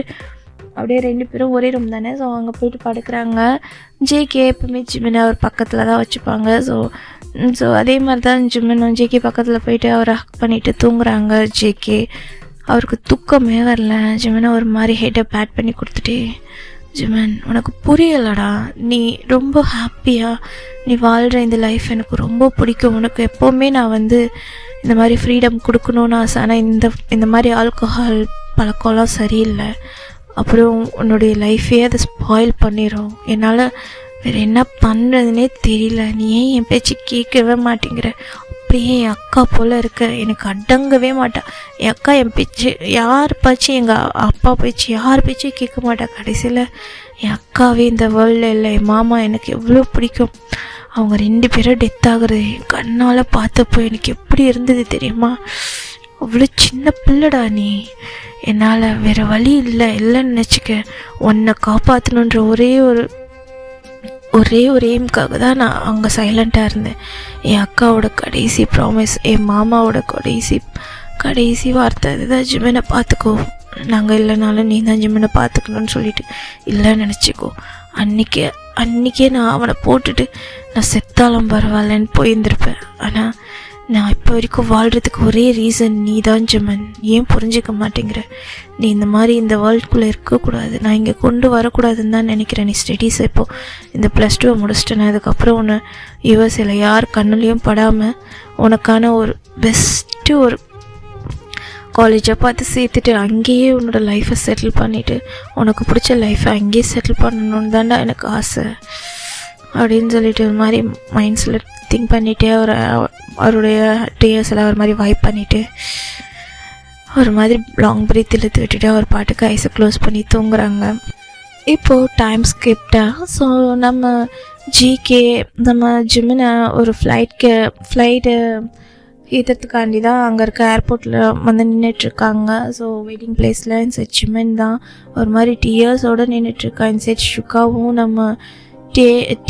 அப்படியே 2 பேரும் ஒரே ரூம் தானே, ஸோ அங்கே போயிட்டு படுக்கிறாங்க. ஜேகே எப்பவுமே ஜிமினை அவர் பக்கத்தில் தான் வச்சுப்பாங்க. ஸோ அதே மாதிரி தான் ஜிமினும் ஜேகே பக்கத்தில் போயிட்டு அவரை ஹக் பண்ணிவிட்டு தூங்குறாங்க. ஜேகே அவருக்கு தூக்கமே வரல. ஜிமினை ஒரு மாதிரி ஹெட்டை பேட் பண்ணி கொடுத்துட்டு, ஜிமன் உனக்கு புரியலடா, நீ ரொம்ப ஹாப்பியாக நீ வாழ்கிற இந்த லைஃப் எனக்கு ரொம்ப பிடிக்கும், உனக்கு எப்போவுமே நான் வந்து இந்த மாதிரி ஃப்ரீடம் கொடுக்கணுன்னு ஆசை, ஆனால் இந்த மாதிரி ஆல்கஹால் பழக்கம்லாம் சரியில்லை, அப்புறம் உன்னுடைய லைஃபே அதை ஸ்பாயில் பண்ணிடும், என்னால் வேறு என்ன பண்ணுறதுனே தெரியல, நீ ஏன் என் பேச்சு கேட்கவே மாட்டேங்கிற, அப்படியே என் அக்கா போல் இருக்க, எனக்கு அடங்கவே மாட்டா, என் அக்கா என் பேச்சு யார் பேச்சு எங்கள் அப்பா பேச்சு யார் பேச்சும் கேட்க மாட்டா, கடைசியில் என் அக்காவே இந்த வேர்ல்டில் இல்லை, என் மாமா எனக்கு எவ்வளோ பிடிக்கும், அவங்க 2 பேரும் டெத் ஆகுறது என் கண்ணால் பார்த்தப்போ எனக்கு எப்படி இருந்தது தெரியுமா, அவ்வளோ சின்ன பிள்ளைடா நீ, என்னால் வேறு வழி இல்லைன்னு நினச்சிக்க, உன்னை காப்பாற்றணுன்ற ஒரே ஒரு எய்முக்காக தான் நான் அங்கே சைலண்ட்டாக இருந்தேன். என் அக்காவோட கடைசி ப்ராமிஸ், என் மாமாவோட கடைசி வார்த்தை அதுதான், ஜிமினை பார்த்துக்கோ, நாங்கள் இல்லைனாலும் நீ தான் ஜிமினை பார்த்துக்கணுன்னு சொல்லிட்டு இல்லைன்னு நினச்சிக்கோ. அன்றைக்கே நான் அவனை போட்டுட்டு நான் செத்தாலும் பரவாயில்லன்னு போயிருந்திருப்பேன். ஆனால் நான் இப்போ வரைக்கும் வாழ்கிறதுக்கு ஒரே ரீசன் நீ தான் ஜெமன். ஏன் புரிஞ்சிக்க மாட்டேங்கிற? நீ இந்த மாதிரி இந்த வேர்ல்டுக்குள்ளே இருக்கக்கூடாது, நான் இங்கே கொண்டு வரக்கூடாதுன்னு தான் நினைக்கிறேன். நீ ஸ்டடீஸை இப்போது இந்த +2 முடிச்சிட்டேன், அதுக்கப்புறம் ஒன்று யூஎஸ்ஏல யார் கண்ணுலேயும் படாமல் உனக்கான ஒரு பெஸ்ட்டு ஒரு காலேஜை பார்த்து சேர்த்துட்டு அங்கேயே உன்னோட லைஃப்பை செட்டில் பண்ணிவிட்டு உனக்கு பிடிச்ச லைஃப்பை அங்கேயே செட்டில் பண்ணணுன்னு தான்டா எனக்கு ஆசை அப்படின்னு சொல்லிட்டு ஒரு மாதிரி மைண்ட்ஸில் திங்க் பண்ணிவிட்டு அவருடைய டேஸில் ஒரு மாதிரி வைப் பண்ணிவிட்டு ஒரு மாதிரி லாங் பிரீத் இழுத்து விட்டுட்டு அவர் பாட்டுக்கு ஐஸை க்ளோஸ் பண்ணி தூங்குறாங்க. இப்போது டைம் ஸ்கிப்டாக ஸோ நம்ம ஜிகே நம்ம ஜிம்மினை ஒரு ஃப்ளைட்டு ஏற்றுறதுக்காண்டி தான் அங்கே இருக்க ஏர்போர்ட்டில் வந்து நின்றுட்டுருக்காங்க. ஸோ வெயிட்டிங் பிளேஸில் இன்சைட் ஜிம்மன் தான் ஒரு மாதிரி டியர்ஸோடு நின்றுட்டுருக்கா. இன்சைட் ஷுக்காவும் நம்ம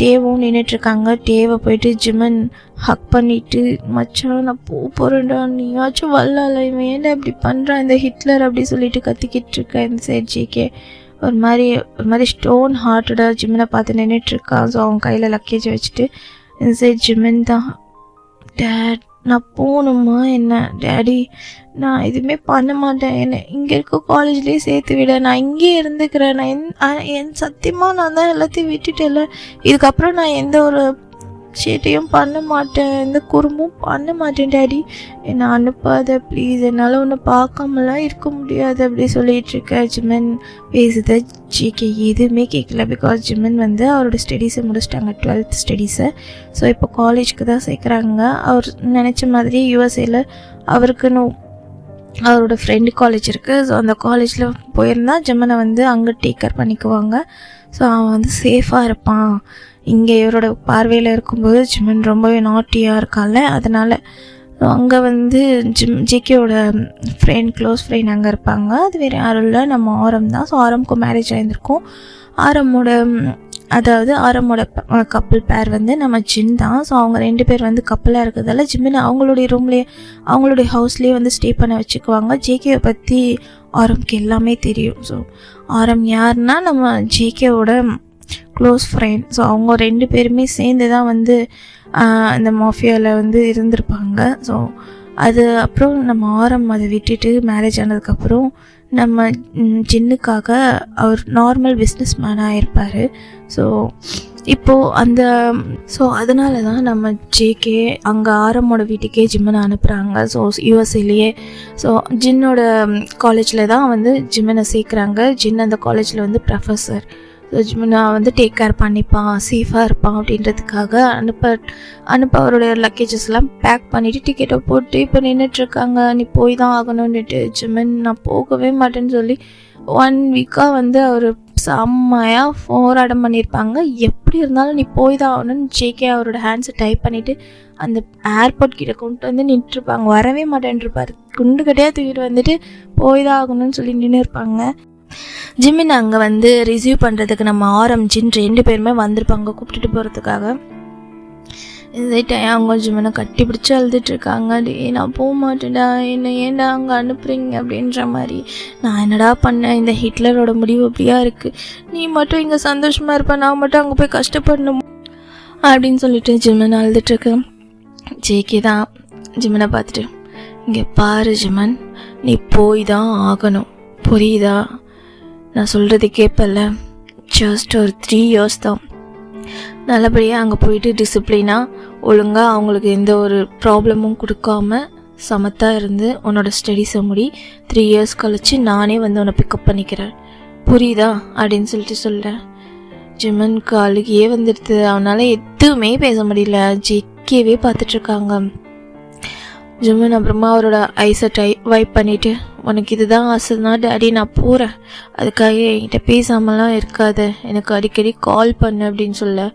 டேவும் நின்றுட்டுருக்காங்க. டேவை போயிட்டு ஜிம்மன் ஹக் பண்ணிவிட்டு மச்சான் நான் போகிறேன்டா, நீயாச்சும் வரலாம்ல, இவன் ஏன்டா இப்படி பண்ணுறான் இந்த ஹிட்லர் அப்படி சொல்லிட்டு கத்திக்கிட்டு இருக்கேன். இந்த சைட் ஜிகே ஒரு மாதிரி ஸ்டோன் ஹார்ட்டடாக ஜிம்மனை பார்த்து நின்றுட்டுருக்கான். ஸோ அவன் கையில் லக்கேஜ் வச்சுட்டு இந்த சைட் ஜிம்மன் தான், டேட் நான் போகணுமா என்ன டேடி, நான் எதுவுமே பண்ண மாட்டேன், என்னை இங்கே இருக்க காலேஜ்லேயே சேர்த்து விட, நான் இங்கேயே இருந்துக்கிறேன், நான் என் சத்தியமாக நான் தான் எல்லாத்தையும் விட்டுட்டேன்ல, இதுக்கப்புறம் நான் எந்த ஒரு சேட்டையும் பண்ண மாட்டேன், எந்த குறும்பும் பண்ண மாட்டேன் டேடி, என்னை அனுப்பாத ப்ளீஸ், என்னால் ஒன்று பார்க்காமலாம் இருக்க முடியாது அப்படி சொல்லிகிட்டு இருக்கேன். ஜிம்மன் பேசுத ஜிகே எதுவுமே கேட்கல. பிகாஸ் ஜிம்மன் வந்து அவரோட ஸ்டடீஸை முடிச்சிட்டாங்க, 12th ஸ்டடீஸை. ஸோ இப்போ காலேஜ்க்கு தான் சேர்க்குறாங்க. அவர் நினச்ச மாதிரி யூஎஸ்ஏல அவருக்குன்னு அவரோட ஃப்ரெண்டு காலேஜ் இருக்குது. ஸோ அந்த காலேஜில் போயிருந்தால் ஜிம்மனை வந்து அங்கே டேக் கேர் பண்ணிக்குவாங்க. ஸோ அவன் வந்து சேஃபாக இருப்பான். இங்கே இவரோட பார்வையில் இருக்கும்போது ஜிம்மன் ரொம்பவே நாட்டியாக இருக்கான்ல, அதனால் அங்கே வந்து ஜிகேயோட க்ளோஸ் ஃப்ரெண்ட் அங்கே இருப்பாங்க. அது வேறு யாரும் இல்லை, நம்ம ஆரம் தான். ஸோ ஆரம்க்கு மேரேஜ் ஆகியிருந்திருக்கும். ஆரமோட கப்பிள் பேர் வந்து நம்ம ஜின் தான். ஸோ அவங்க 2 பேர் வந்து கப்பலாக இருக்கிறதால ஜிம்மின் அவங்களுடைய ரூம்லேயே அவங்களுடைய ஹவுஸ்லேயே வந்து ஸ்டே பண்ண வச்சுக்குவாங்க. ஜேகேவை பற்றி ஆரம்க்கு எல்லாமே தெரியும். ஸோ ஆரம் யாருன்னா நம்ம ஜேகேவோட க்ளோஸ் ஃப்ரெண்ட். ஸோ அவங்க 2 பேருமே சேர்ந்து தான் வந்து இந்த மாஃபியாவில் வந்து இருந்திருப்பாங்க. ஸோ அது அப்புறம் நம்ம ஆரம் அதை விட்டுட்டு மேரேஜ் ஆனதுக்கப்புறம் நம்ம ஜின்னுக்காக அவர் நார்மல் பிஸ்னஸ் மேனாக இருப்பார். ஸோ இப்போது அதனால தான் நம்ம ஜேகே அங்கே ஆரமோட வீட்டுக்கே ஜிம்மனை அனுப்புகிறாங்க. ஸோ யூஎஸ்ஏலேயே ஸோ ஜின்னோட காலேஜில் தான் வந்து ஜிம்மனை சேர்க்குறாங்க. ஜின் அந்த காலேஜில் வந்து ப்ரொஃபஸர். ஸோ ஜிம்மனை வந்து டேக் கேர் பண்ணிப்பான், சேஃபாக இருப்பான் அப்படின்றதுக்காக அனுப்ப அவருடைய லக்கேஜஸ்லாம் பேக் பண்ணிவிட்டு டிக்கெட்டை போட்டு இப்போ நின்றுட்டுருக்காங்க. நீ போய் தான் ஆகணும்னுட்டு ஜிம்மன் நான் போகவே மாட்டேன்னு சொல்லி 1 வீக்காக வந்து அவர் செம்மையாக போராட்டம் பண்ணியிருப்பாங்க. எப்படி இருந்தாலும் நீ போய் தான் ஆகணும்னு ஜேகே அவரோட ஹேண்ட்ஸை டைப் பண்ணிவிட்டு அந்த ஏர்போர்ட் கிட்ட கொண்டு வந்து நின்றுருப்பாங்க. வரவே மாட்டேன்ருப்பார். குண்டு கட்டையாக தூக்கிட்டு வந்துட்டு போய் தான் ஆகணும்னு சொல்லி நின்று இருப்பாங்க. ஜிம்மின் அங்கே வந்து ரிசீவ் பண்ணுறதுக்கு நம்ம ஆரம் ஜின் 2 பேருமே வந்திருப்பாங்க கூப்பிட்டுட்டு போகிறதுக்காக. இந்த டைம் அவங்க ஜிம்மனை கட்டி பிடிச்சி அழுதுட்டுருக்காங்க. டே நான் போக மாட்டேன்டா, என்னை ஏன்டா அங்கே அனுப்புகிறீங்க அப்படின்ற மாதிரி. நான் என்னடா பண்ணேன், இந்த ஹிட்லரோட முடிவு அப்படியா இருக்குது, நீ மட்டும் இங்கே சந்தோஷமாக இருப்பேன், நான் மட்டும் அங்கே போய் கஷ்டப்படணும் அப்படின்னு சொல்லிட்டு ஜிம்மன் அழுதுட்டுருக்கு. ஜேகே தான் ஜிம்மனை பார்த்துட்டு, இங்கே பாரு ஜிம்மன், நீ போய் தான் ஆகணும், புரியுதா, நான் சொல்கிறது கேட்பல, ஜஸ்ட் ஒரு 3 இயர்ஸ் தான், நல்லபடியாக அங்கே போயிட்டு டிசிப்ளினாக ஒழுங்காக அவங்களுக்கு எந்த ஒரு ப்ராப்ளமும் கொடுக்காம சமத்தாக இருந்து உன்னோட ஸ்டடீஸை முடி. 3 இயர்ஸ் கழித்து நானே வந்து உன்னை பிக்கப் பண்ணிக்கிறேன், புரியுதா அப்படின்னு சொல்லிட்டு சொல்கிறேன். ஜிம்மனுக்கு அழுகியே வந்துடுது. அவனால் எதுவுமே பேச முடியல. ஜேகேவே பார்த்துட்ருக்காங்க. ஜிம்மன் அப்புறமா அவரோட ஐஸை வைப் பண்ணிவிட்டு, உனக்கு இதுதான் ஆசைனா டேடி நான் போகிறேன், அதுக்காக என்கிட்ட பேசாமலாம் இருக்காத, எனக்கு அடிக்கடி கால் பண்ணு அப்படின்னு சொல்ல.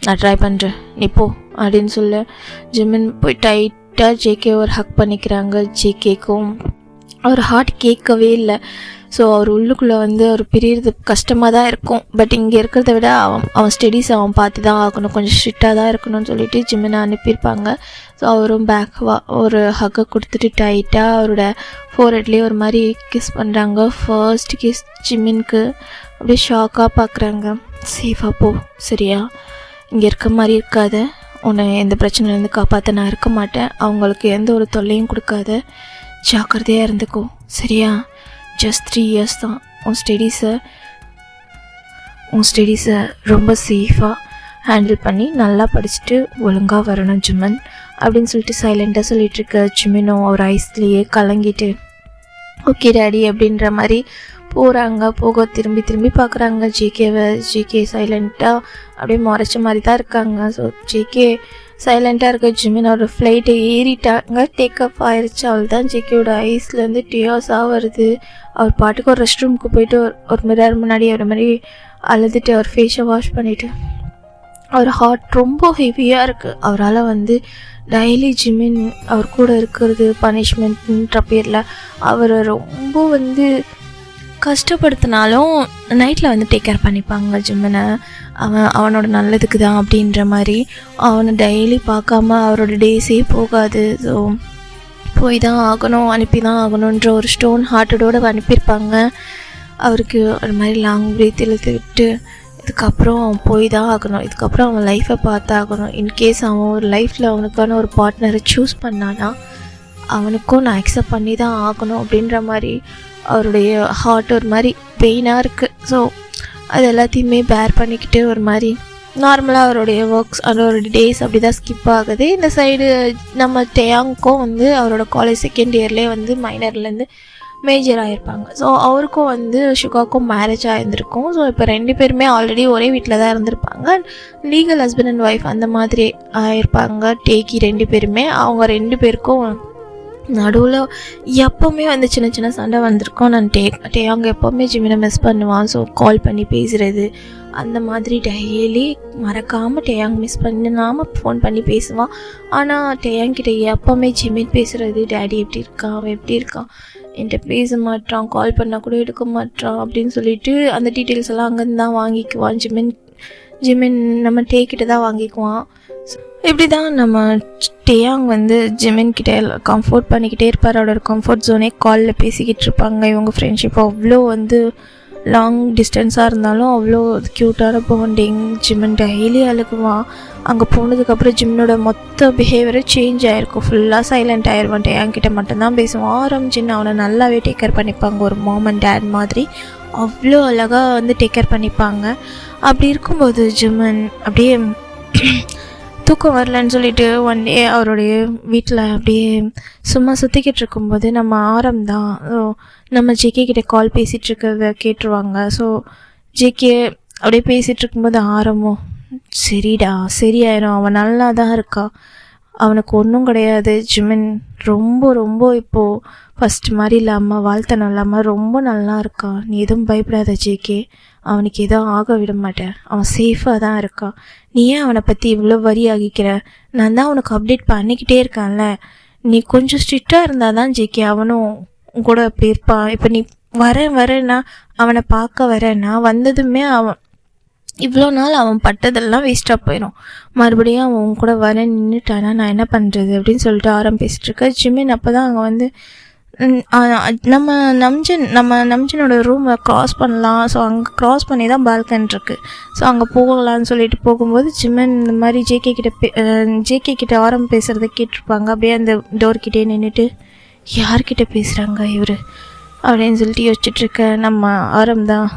நான் ட்ரை பண்ணுறேன், நீ போ அப்படின்னு சொல்ல. ஜிம்மன் போய் டைட்டாக ஜேகே ஒரு ஹக் பண்ணிக்கிறாங்க. ஜேகேக்கும் அவர் ஹார்ட் கேட்கவே இல்லை. ஸோ அவர் உள்ளுக்குள்ளே வந்து அவர் பிரியறது கஷ்டமாக தான் இருக்கும். பட் இங்கே இருக்கிறத விட அவன் ஸ்டடீஸ் அவன் பார்த்து தான் ஆகணும், கொஞ்சம் ஸ்ட்ரிக்டாக தான் இருக்கணும்னு சொல்லிட்டு ஜிம்மனை அனுப்பியிருப்பாங்க. ஸோ அவரும் ஒரு ஹக்கை கொடுத்துட்டு டைட்டாக அவரோட ஃபோர்ஹெட்லேயே ஒரு மாதிரி கிஸ் பண்ணுறாங்க. ஃபர்ஸ்ட் கிஸ் ஜிம்மினுக்கு அப்படியே ஷாக்காக பார்க்குறாங்க. சேஃபாக போ, சரியா? இங்கே இருக்க மாதிரி இருக்காத. உன்னை எந்த பிரச்சனையிலேருந்து காப்பாற்ற நான் இருக்க மாட்டேன். அவங்களுக்கு எந்த ஒரு தொல்லையும் கொடுக்காத. ஜாக்கிரதையாக இருந்துக்கோ, சரியா? ஜஸ்ட் 3 இயர்ஸ் தான். உன் ஸ்டடீஸை ரொம்ப சேஃபாக ஹேண்டில் பண்ணி நல்லா படிச்சுட்டு ஒழுங்காக வரணும் ஜிமன் அப்படின்னு சொல்லிட்டு சைலண்ட்டாக சொல்லிகிட்ருக்க ஜிமினும் அவர் ஐஸ்லேயே கலங்கிட்டு ஓகே டேடி அப்படின்ற மாதிரி போக திரும்பி பார்க்குறாங்க ஜேகேவை. ஜேகே சைலண்ட்டாக அப்படியே முறைச்ச மாதிரி தான் இருக்காங்க. ஸோ ஜேகே சைலண்ட்டாக இருக்க ஜிமின் ஒரு ஃப்ளைட்டை ஏறிட்டாங்க. டேக்அப் ஆயிடுச்சு. அவள் தான் ஜேகேயோட ஐஸ்லேருந்து டியாஸாக வருது. அவர் பாட்டுக்கு ஒரு ரெஸ்ட் ரூமுக்கு போயிட்டு ஒரு மிரர் முன்னாடி ஒரு மாதிரி அழுதுட்டு அவர் ஃபேஸை வாஷ் பண்ணிவிட்டு அவர் ஹார்ட் ரொம்ப ஹெவியாக இருக்குது. அவரால் டெய்லி ஜிமின் அவர் கூட இருக்கிறது பனிஷ்மெண்ட்ன்ற பேரில் அவரை ரொம்ப கஷ்டப்படுத்தினாலும் நைட்டில் டேக் கேர் பண்ணிப்பாங்க ஜிமினை. அவனோட நல்லதுக்கு தான் அப்படின்ற மாதிரி அவனை டெய்லி பார்க்காம அவரோட டேஸே போகாது. ஸோ போய் தான் ஆகணும், அனுப்பி தான் ஆகணுன்ற ஒரு ஸ்டோன் ஹார்ட்டடோடு அனுப்பியிருப்பாங்க. அவருக்கு ஒரு மாதிரி லாங் பிரீத் இழுத்து விட்டு இதுக்கப்புறம் அவன் போய் தான் ஆகணும், இதுக்கப்புறம் அவன் லைஃப்பை பார்த்தாகணும். இன்கேஸ் அவன் ஒரு லைஃப்பில் அவனுக்கான ஒரு பார்ட்னரை சூஸ் பண்ணானா அவனுக்கும் நான் அக்செப்ட் பண்ணி தான் ஆகணும் அப்படின்ற மாதிரி அவருடைய ஹார்ட் ஒரு மாதிரி பெயினாக இருக்குது. ஸோ அது எல்லாத்தையுமே பேர் பண்ணிக்கிட்டு ஒரு மாதிரி நார்மலாக அவருடைய ஒர்க்ஸ் அவரோட டேஸ் அப்படி தான் ஸ்கிப் ஆகுது. இந்த சைடு நம்ம டேயாங்க்கும் அவரோட காலேஜ் செகண்ட் இயர்லேயே மைனர்லேருந்து மேஜர் ஆகிருப்பாங்க. ஸோ அவருக்கும் ஷுகாக்கும் மேரேஜ் ஆகிருந்திருக்கும். ஸோ இப்போ 2 பேருமே ஆல்ரெடி ஒரே வீட்டில் தான் இருந்திருப்பாங்க. லீகல் ஹஸ்பண்ட் அண்ட் ஒய்ஃப் அந்த மாதிரி ஆகிருப்பாங்க. டேக்கி 2 பேருமே. அவங்க 2 பேருக்கும் நடுவில் எப்போவுமே சின்ன சண்டை வந்திருக்கோம். நான் டேயாங்க எப்போவுமே ஜிமினை மிஸ் பண்ணுவான். ஸோ கால் பண்ணி பேசுகிறது அந்த மாதிரி டெய்லி மறக்காமல் டேயாங் மிஸ் பண்ணாமல் ஃபோன் பண்ணி பேசுவான். ஆனால் டேயாங்கிட்ட எப்போவுமே ஜிமின் பேசுகிறது, டேடி எப்படி இருக்கான், அவன் எப்படி இருக்கான், என்கிட்ட பேச மாட்டான், கால் பண்ணால் கூட எடுக்க மாட்டான் அப்படின்னு சொல்லிட்டு அந்த டீட்டெயில்ஸ் எல்லாம் அங்கேருந்து தான் வாங்கிக்குவான் ஜிமின் நம்ம டேக்கிட்ட தான் வாங்கிக்குவான். இப்படி தான் நம்ம டேயாங் ஜிமின் கிட்டே கம்ஃபோர்ட் பண்ணிக்கிட்டே இருப்பார். அவரோட கம்ஃபர்ட் ஜோனே காலில் பேசிக்கிட்டு இருப்பாங்க. இவங்க ஃப்ரெண்ட்ஷிப் அவ்வளோ லாங் டிஸ்டன்ஸாக இருந்தாலும் அவ்வளோ க்யூட்டான பாண்டிங். Jimin daily அழுகுவான். அங்கே போனதுக்கப்புறம் ஜிம்னோட மொத்த பிஹேவியரை சேஞ்ச் ஆகிருக்கும். ஃபுல்லாக சைலண்ட் ஆயிடுவான். டேயாங்கிட்ட மட்டும்தான் பேசுவான். ஆரம்பிச்சின்னு அவனை நல்லாவே டேக் கேர் பண்ணிப்பாங்க. ஒரு மாம் அண்ட் டேட் மாதிரி அவ்வளோ அழகாக டேக் கேர் பண்ணிப்பாங்க. அப்படி இருக்கும்போது ஜிமின் அப்படியே தூக்கம் வரலன்னு சொல்லிட்டு ஒன் டே அவருடைய வீட்டில் அப்படியே சும்மா சுற்றிக்கிட்டு இருக்கும்போது நம்ம தான் நம்ம ஜேகே கிட்டே கால் பேசிகிட்டு இருக்கிறத கேட்டுருவாங்க. ஸோ ஜேகே அப்படியே பேசிகிட்டு இருக்கும்போது ஆரம்பம் சரிடா சரியாயிரும், அவன் நல்லா தான் இருக்கா, அவனுக்கு ஒன்றும் கிடையாது, ஜிமின் ரொம்ப ரொம்ப இப்போது ஃபஸ்ட் மாதிரி இல்லாமல் வாழ்த்தனம் இல்லாமல் ரொம்ப நல்லா இருக்கான், நீ எதுவும் பயப்படாத ஜேகே, அவனுக்கு எதுவும் ஆக விட மாட்டேன், அவன் சேஃபாக தான் இருக்கான், நீ ஏன் அவனை பற்றி இவ்வளோ வரி ஆகிக்கிற, நான் தான் அவனுக்கு அப்டேட் பண்ணிக்கிட்டே இருக்கான்ல, நீ கொஞ்சம் ஸ்ட்ரிக்டாக இருந்தால் தான் ஜேகே அவனும் கூட அப்படி இருப்பான். இப்போ நீ வரேன்னா அவனை பார்க்க வரேன்னா வந்ததுமே அவன் இவ்வளோ நாள் அவன் பட்டதெல்லாம் வேஸ்ட்டாக போயிடும், மறுபடியும் அவன் கூட வர நின்றுட்டானா நான் என்ன பண்ணுறது அப்படின்னு சொல்லிட்டு ஆரம்பிச்சிட்ருக்க ஜிமின். அப்போ தான் அங்கே நம்ம நம்ஜனோட ரூமை க்ராஸ் பண்ணலாம். ஸோ அங்கே க்ராஸ் பண்ணி தான் பால்கனி இருக்குது. ஸோ அங்கே போகலான்னு சொல்லிட்டு போகும்போது ஜிமின் இந்த மாதிரி ஜேகே கிட்ட பேசுகிறத கேட்டிருப்பாங்க. அப்படியே அந்த டோர்கிட்டே நின்றுட்டு யார்கிட்ட பேசுகிறாங்க இவர் அப்படின்னு சொல்லிட்டு யோசிச்சுட்ருக்க நம்ம தான்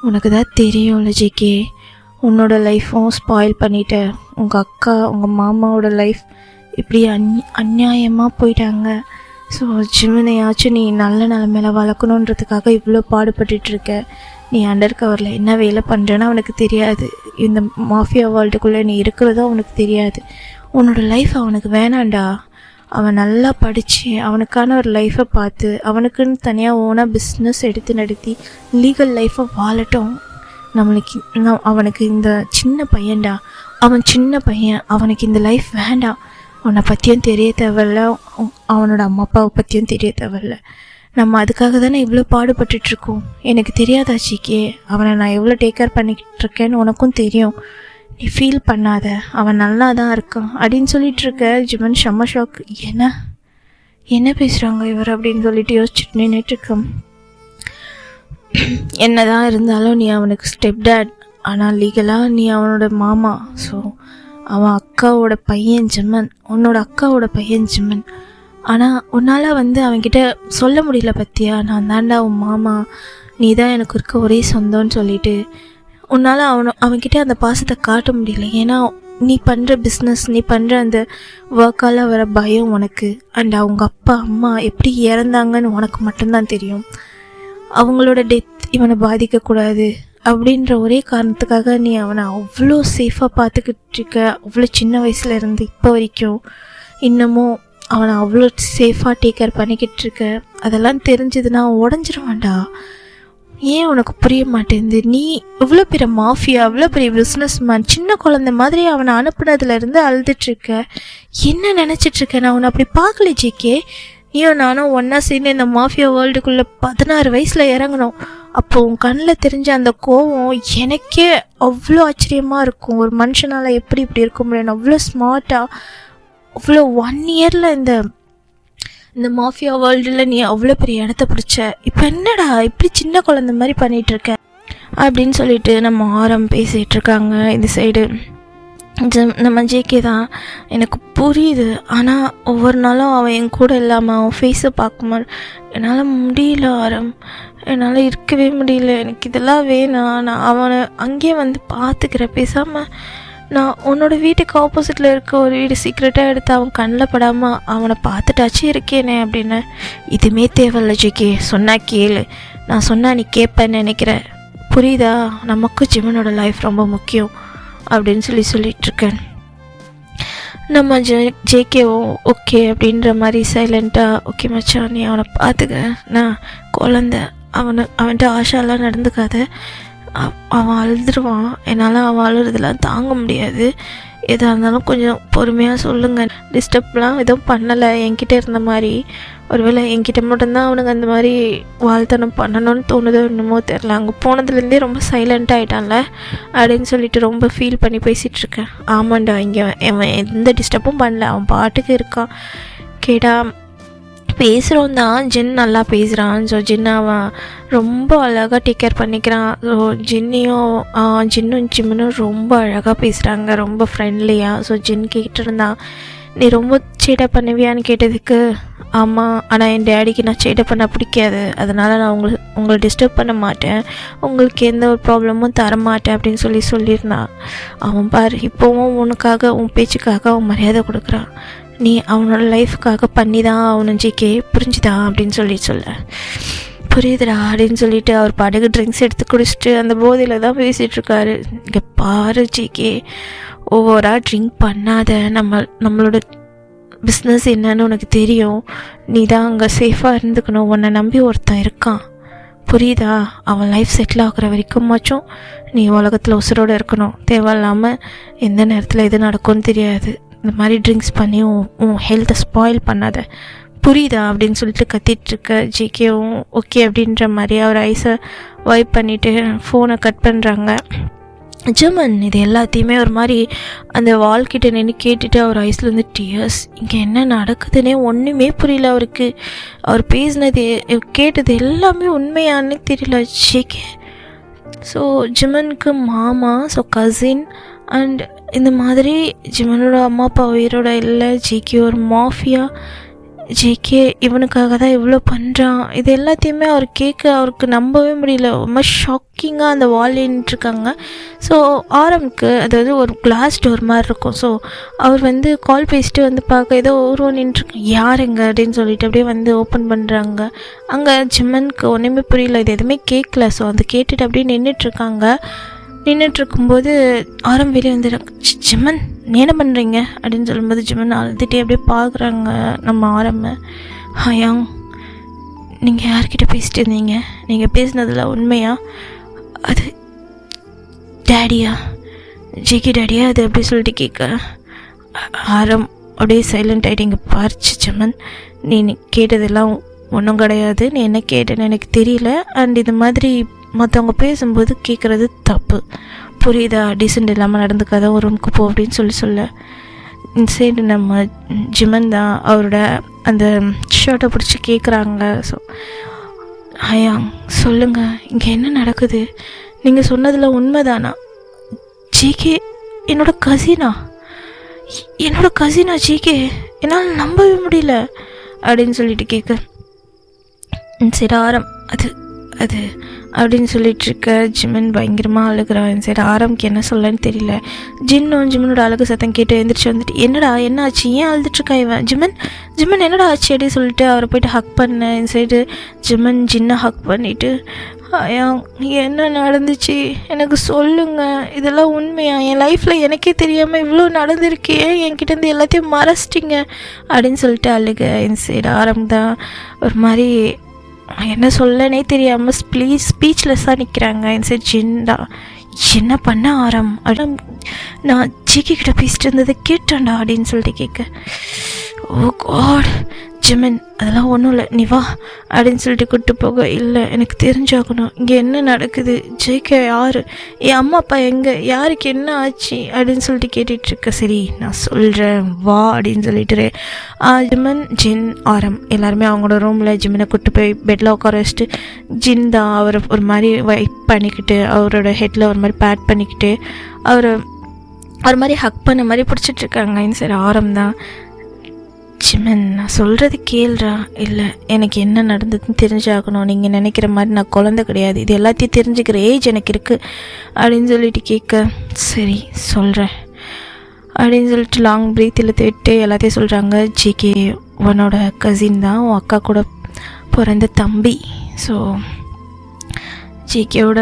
உனக்கு தான் தெரியும்ல ஜேகே, உன்னோட லைஃப்பும் ஸ்பாயில் பண்ணிட்ட, உங்கள் அக்கா உங்கள் மாமாவோட லைஃப் இப்படி அநியாயமாக போயிட்டாங்க. ஸோ ஜிமினையாச்சும் நீ நல்ல நிலமையில வளர்க்கணுன்றதுக்காக இவ்வளோ பாடுபட்டுருக்க, நீ அண்டர் கவரில் என்ன வேலை பண்ணுறேன்னு அவனுக்கு தெரியாது, இந்த மாஃபியா வேர்ல்டுக்குள்ளே நீ இருக்கிறதோ அவனுக்கு தெரியாது, உன்னோட லைஃப் அவனுக்கு வேணாண்டா, அவன் நல்லா படித்து அவனுக்கான ஒரு லைஃப்பை பார்த்து அவனுக்குன்னு தனியாக ஓனாக பிஸ்னஸ் எடுத்து நடத்தி லீகல் லைஃப்பை வாழட்டும். அவனுக்கு இந்த சின்ன பையன்டா, அவன் சின்ன பையன், அவனுக்கு இந்த லைஃப் வேண்டாம், அவனை பற்றியும் தெரிய தேவையில்ல, அவனோட அம்மா அப்பாவை பற்றியும் தெரிய தேவையில்ல, நம்ம அதுக்காக தானே இவ்வளோ பாடுபட்டுட்ருக்கோம், எனக்கு தெரியாதா ஜிகே, அவனை நான் எவ்வளோ டேக் கேர் பண்ணிக்கிட்டு இருக்கேன்னு உனக்கும் தெரியும், நீ ஃபீல் பண்ணாத, அவன் நல்லா தான் இருக்கான் அப்படின்னு சொல்லிகிட்ருக்க. ஜிமன் செம்ம ஷாக், என்ன பேசுகிறாங்க இவர் அப்படின்னு சொல்லிட்டு யோசிச்சுட்டு நின்றுட்டுருக்கோம். என்ன தான் இருந்தாலும் நீ அவனுக்கு ஸ்டெப் டேட், ஆனால் லீகலாக நீ அவனோட மாமா. ஸோ அவன் அக்காவோட பையன் ஜிம்மன், உன்னோட அக்காவோட பையன் ஜிம்மன். ஆனால் உன்னால் அவன்கிட்ட சொல்ல முடியல பற்றியா, நான் தாண்டா உன் மாமா, நீ தான் எனக்கு இருக்க ஒரே சொந்தம்னு சொல்லிட்டு உன்னால் அவன்கிட்ட அந்த பாசத்தை காட்ட முடியல. ஏன்னா நீ பண்ணுற பிஸ்னஸ், நீ பண்ணுற அந்த ஒர்க்கால் வர பயம் உனக்கு, அண்ட் அவங்க அப்பா அம்மா எப்படி இறந்தாங்கன்னு உனக்கு மட்டும்தான் தெரியும். அவங்களோட டெத் இவனை பாதிக்கக்கூடாது அப்படின்ற ஒரே காரணத்துக்காக நீ அவனை அவ்வளோ சேஃபாக பார்த்துக்கிட்டு இருக்க. அவ்வளோ சின்ன வயசுல இருந்து இப்போ வரைக்கும் இன்னமும் அவனை அவ்வளோ சேஃபாக டேக் கேர் பண்ணிக்கிட்டு இருக்க. அதெல்லாம் தெரிஞ்சதுன்னா உடஞ்சிருவான்டா. ஏன் உனக்கு புரிய மாட்டேங்குது? நீ இவ்வளோ பெரிய மாஃபியா, அவ்வளோ பெரிய பிஸ்னஸ் மேன், சின்ன குழந்தை மாதிரி அவனை அனுப்புனதுலேருந்து அழுதுட்ருக்க. என்ன நினச்சிட்ருக்க? நான் உன்னை அப்படி பார்க்கல ஜிகே. நீயும் நானும் ஒன்றா சேர்ந்து இந்த மாஃபியா வேர்ல்டுக்குள்ளே 16 வயசில் இறங்கணும். அப்போ உன் கண்ணில் தெரிஞ்ச அந்த கோவம் எனக்கே அவ்வளோ ஆச்சரியமாக இருக்கும். ஒரு மனுஷனால் எப்படி இப்படி இருக்க முடியும்? அவ்வளோ ஸ்மார்ட்டாக, அவ்வளோ 1 இயரில் இந்த மாஃபியா வேர்ல்டில் நீ அவ்வளோ பெரிய இடத்த பிடிச்ச. இப்போ என்னடா இப்படி சின்ன குழந்தை மாதிரி பண்ணிகிட்ருக்க அப்படின்னு சொல்லிட்டு நம்ம ஆரம் பேசிகிட்ருக்காங்க. இந்த சைடு நம்ம ஜேகே தான். எனக்கு புரியுது, ஆனால் ஒவ்வொரு நாளும் அவன் என் கூட இல்லாமல் அவன் ஃபேஸை பார்க்கும்போது என்னால் முடியல ஆரம், என்னால் இருக்கவே முடியல. எனக்கு இதெல்லாம் வேணாம், நான் அவனை அங்கேயே பார்த்துக்கிறேன். பேசாமல் நான் உன்னோட வீட்டுக்கு ஆப்போசிட்டில் இருக்க ஒரு வீடு சீக்ரெட்டாக எடுத்து அவன் கண்ணில் படாமல் அவனை பார்த்துட்டாச்சு இருக்கேனே அப்படின்னு. இதுவுமே தேவையில்ல ஜிகே, சொன்னால் கேளு. நான் சொன்னால் நீ கேட்பேன்னு நினைக்கிறேன், புரியுதா? நமக்கு ஜிம்மனோட லைஃப் ரொம்ப முக்கியம் அப்படின்னு சொல்லிகிட்ருக்கேன். நம்ம ஜேகேவும் ஓகே அப்படின்ற மாதிரி சைலண்ட்டாக, ஓகே மச்சான் நீ அவனை பார்த்துக்க, நான் குழந்த, அவன்கிட்ட ஆஷாலாம் நடந்துக்காத, அவன் அழுதுருவான், என்னால் அவன் அழுறதுலாம் தாங்க முடியாது, எதாக இருந்தாலும் கொஞ்சம் பொறுமையாக சொல்லுங்கள், டிஸ்டர்ப்லாம் எதுவும் பண்ணலை என்கிட்ட இருந்த மாதிரி. ஒருவேளை என்கிட்ட மட்டும்தான் அவனுக்கு அந்த மாதிரி வாழ்த்தனம் பண்ணணும்னு தோணுதோ என்னமோ தெரில. அங்கே போனதுலேருந்தே ரொம்ப சைலண்ட்டாக ஆகிட்டான்ல அப்படின்னு சொல்லிட்டு ரொம்ப ஃபீல் பண்ணி பேசிகிட்ருக்கேன். ஆமாண்டா, இங்கே அவன் எந்த டிஸ்டர்பும் பண்ணல, அவன் பாட்டுக்கு இருக்கான். கேட்டா பேசுகிறோம் தான், ஜின் நல்லா பேசுகிறான். ஸோ ஜின் அவன் ரொம்ப அழகாக டேக் கேர் பண்ணிக்கிறான். ஸோ ஜின்னும் ஜிம்முனும் ரொம்ப அழகாக பேசுகிறாங்க, ரொம்ப ஃப்ரெண்ட்லியாக. ஸோ ஜின் கேட்டிருந்தான், நீ ரொம்ப சேட்டை பண்ணுவியான்னு கேட்டதுக்கு ஆமாம், ஆனால் என் டேடிக்கு நான் சேட்டை பண்ண பிடிக்காது, அதனால் நான் உங்களை டிஸ்டர்ப் பண்ண மாட்டேன், உங்களுக்கு எந்த ஒரு ப்ராப்ளமும் தர மாட்டேன் அப்படின்னு சொல்லியிருந்தான். அவன் பாரு இப்போவும் உனக்காக உன் பேச்சுக்காக அவன் மரியாதை கொடுக்குறான். நீ அவனோட லைஃபுக்காக பண்ணி தான் அவனு ஜிகே, புரிஞ்சுதா அப்படின்னு சொல்ல புரியுதுடா அப்படின்னு சொல்லிட்டு அவர் பாட்டுக்கு ட்ரிங்க்ஸ் எடுத்து குடிச்சிட்டு அந்த போதையில் தான் பேசிகிட்ருக்காரு. இங்கே பாரு ஜிகே, ஓவராக ட்ரிங்க் பண்ணாத, நம்மளோட பிஸ்னஸ் என்னன்னு உனக்கு தெரியும், நீ தான் அங்கே சேஃபாக இருந்துக்கணும், உன்னை நம்பி ஒருத்தன் இருக்கான், புரியுதா? அவன் லைஃப் செட்டில் ஆகுற வரைக்குமாச்சும் நீ உலகத்தில் உசுரோடு இருக்கணும். தேவையில்லாமல் எந்த நேரத்தில் எது நடக்கும்னு தெரியாது, இந்த மாதிரி ட்ரிங்க்ஸ் பண்ணி உன் ஹெல்த்தை ஸ்பாயில் பண்ணாத, புரியுதா அப்படின்னு சொல்லிட்டு கத்திகிட்ருக்க. ஜிகேவும் ஓகே அப்படின்ற மாதிரி அவர் ஐஸை வைப் பண்ணிவிட்டு ஃபோனை கட் பண்ணுறாங்க. ஜெர்மன் இது எல்லாத்தையுமே ஒரு மாதிரி அந்த வால்கிட்ட நின்று கேட்டுட்டு அவர் ஐஸ்லேருந்து டியர்ஸ். இங்கே என்ன நடக்குதுன்னே ஒன்றுமே புரியல அவருக்கு. அவர் பேசினது கேட்டது எல்லாமே உண்மையானு தெரியல ஜேகே. ஸோ ஜிம்மனுக்கு மாமா, ஸோ கசின், அண்ட் இந்த மாதிரி ஜிம்மனோட அம்மா அப்பா உயிரோட இல்லை, ஜேகே ஒரு மாஃபியா, ஜேகே இவனுக்காக தான் இவ்வளோ பண்ணுறான். இது எல்லாத்தையுமே அவர் கேட்க அவருக்கு நம்பவே முடியல. ரொம்ப ஷாக்கிங்காக அந்த வால் நின்றுருக்காங்க. ஸோ ஆரம்க்கு அதாவது ஒரு கிளாஸ் டோர் மாதிரி இருக்கும். ஸோ அவர் கால் பேசிட்டு பார்க்க ஏதோ ஒருவன் நின்றுருக்கு, யாருங்க அப்படின்னு சொல்லிட்டு அப்படியே ஓப்பன் பண்ணுறாங்க. அங்கே ஜிம்மனுக்கு ஒன்றுமே புரியல, இது எதுவுமே கேட்கல. ஸோ அதை கேட்டுட்டு அப்படியே நின்றுட்டுருக்கும்போது ஆரம் வெளியே வந்துடுறாங்க. ஜிம்மன் நீ என்ன பண்ணுறீங்க அப்படின்னு சொல்லும்போது ஜிம்மன் அழுதுகிட்டே அப்படியே பார்க்குறாங்க நம்ம ஆரம்ப. ஹாயாங், நீங்கள் யார்கிட்ட பேசிட்டு இருந்தீங்க? நீங்கள் பேசினதில் உண்மையா? அது டேடியா, ஜிகே டேடியா அது அப்படி சொல்லிட்டு கேட்க ஆரம் அப்படியே சைலண்ட் ஆகிட்டு. இங்கே பார்த்து ஜிம்மன், நீ கேட்டதெல்லாம் ஒன்றும் கிடையாது, நீ என்ன கேட்டேன்னு எனக்கு தெரியல, அண்ட் இது மாதிரி மற்றவங்க பேசும்போது கேட்குறது தப்பு, புரியுதா? டீசெண்ட் இல்லாமல் நடந்துக்காத, ஒரு ரூமுக்கு போ அப்படின்னு சொல்ல இந்த சைடு நம்ம ஜிம்மன் தான் அவரோட அந்த ஷர்ட்டை பிடிச்சி கேட்குறாங்க. ஸோ ஐயா சொல்லுங்கள், இங்கே என்ன நடக்குது? நீங்கள் சொன்னதில் உண்மைதானா? ஜேகே என்னோட கசினா ஜேகே, என்னால் நம்பவே முடியல அப்படின்னு சொல்லிட்டு கேட்க, சரி ஆரம் அது அது அப்படின்னு சொல்லிட்டு இருக்க ஜிமன் பயங்கரமாக அழுகிறான். சரி ஆரம்க்கு என்ன சொல்லன்னு தெரியல. ஜிம்மனோட அழகு சத்தம் கேட்டு எழுந்திரிச்சு வந்துட்டு, என்னடா என்ன ஆச்சு, ஏன் அழுதுட்ருக்கா இவன், ஜிமன் என்னடா ஆச்சு அப்படின்னு சொல்லிட்டு அவரை போய்ட்டு ஹக் பண்ண. இந்த சைடு ஜின்னை ஹக் பண்ணிவிட்டு, என்ன நடந்துச்சு எனக்கு சொல்லுங்கள், இதெல்லாம் உண்மையா, என் லைஃப்பில் எனக்கே தெரியாமல் இவ்வளோ நடந்திருக்கே, என்கிட்டேருந்து எல்லாத்தையும் மறைச்சிட்டிங்க அப்படின்னு சொல்லிட்டு அழுக. இந்த சைடு ஆரம் தான் ஒரு மாதிரி என்ன சொல்லனே தெரியாமல் ஸ்பீச்லெஸ்ஸாக நிற்கிறாங்க. இந்த சைடு ஜின்டா, என்ன பண்ண ஆரம், நான் ஜிகே கிட்ட பேசிட்டு இருந்ததை கேட்டான்டா அப்படின்னு சொல்லிட்டு கேட்க, ஓ காட் ஜிமன் அதெல்லாம் ஒன்றும் இல்லை, நீ வா அப்படின்னு சொல்லிட்டு கூப்பிட்டு போக, இல்லை எனக்கு தெரிஞ்சாகணும் இங்கே என்ன நடக்குது, ஜேகே யார், என் அம்மா அப்பா எங்கே, யாருக்கு என்ன ஆச்சு அப்படின்னு சொல்லிட்டு கேட்டுட்ருக்க. சரி நான் சொல்கிறேன் வா அப்படின்னு சொல்லிட்டு ஜிமன் ஜின் ஆரம் எல்லாருமே அவங்களோட ரூமில் ஜிம்மனை கூப்பிட்டு போய் பெட்டில் உட்கார வச்சுட்டு, ஜின் தான் அவரை ஒரு மாதிரி வைப் பண்ணிக்கிட்டு அவரோட ஹெட்டில் ஒரு மாதிரி பேட் பண்ணிக்கிட்டு அவரை ஒரு மாதிரி ஹக் பண்ண மாதிரி பிடிச்சிட்ருக்காங்க. சரி ஆரம் தான், ஜிமன் நான் சொல்கிறது கேள்றா, இல்லை எனக்கு என்ன நடந்ததுன்னு தெரிஞ்சாகணும், நீங்கள் நினைக்கிற மாதிரி நான் குழந்தை கிடையாது, இது எல்லாத்தையும் தெரிஞ்சுக்கிற ஏஜ் எனக்கு இருக்குது அப்படின்னு சொல்லிட்டு கேட்க, சரி சொல்கிறேன் அப்படின்னு சொல்லிட்டு லாங் ப்ரீத் இழுத்து விட்டு எல்லாத்தையும் சொல்கிறாங்க. ஜிகே உன்னோட கசின் தான், உன் அக்கா கூட பிறந்த தம்பி. ஸோ ஜிகேவோட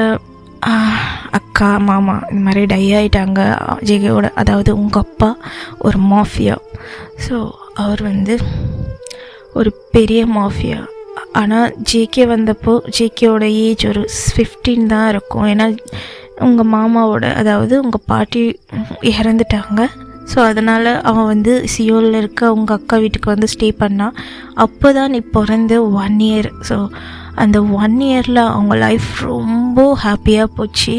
அக்கா மாமா இந்த மாதிரி டை ஆகிட்டாங்க. ஜிகேவோட அதாவது உங்கள் அப்பா ஒரு மாஃபியா. ஸோ அவர் வந்து ஒரு பெரிய மாஃபியா. ஆனால் ஜேகே வந்தப்போ ஜேகேவோட ஏஜ் ஒரு 15 தான் இருக்கும். ஏன்னா உங்கள் மாமாவோட அதாவது உங்கள் பாட்டி இறந்துட்டாங்க. ஸோ அதனால் அவன் வந்து சியோலில் இருக்க உங்கள் அக்கா வீட்டுக்கு வந்து ஸ்டே பண்ணான். அப்போ தான் நீ பிறந்த 1 இயர். ஸோ அந்த 1 இயரில் அவங்க லைஃப் ரொம்ப ஹாப்பியாக போச்சு.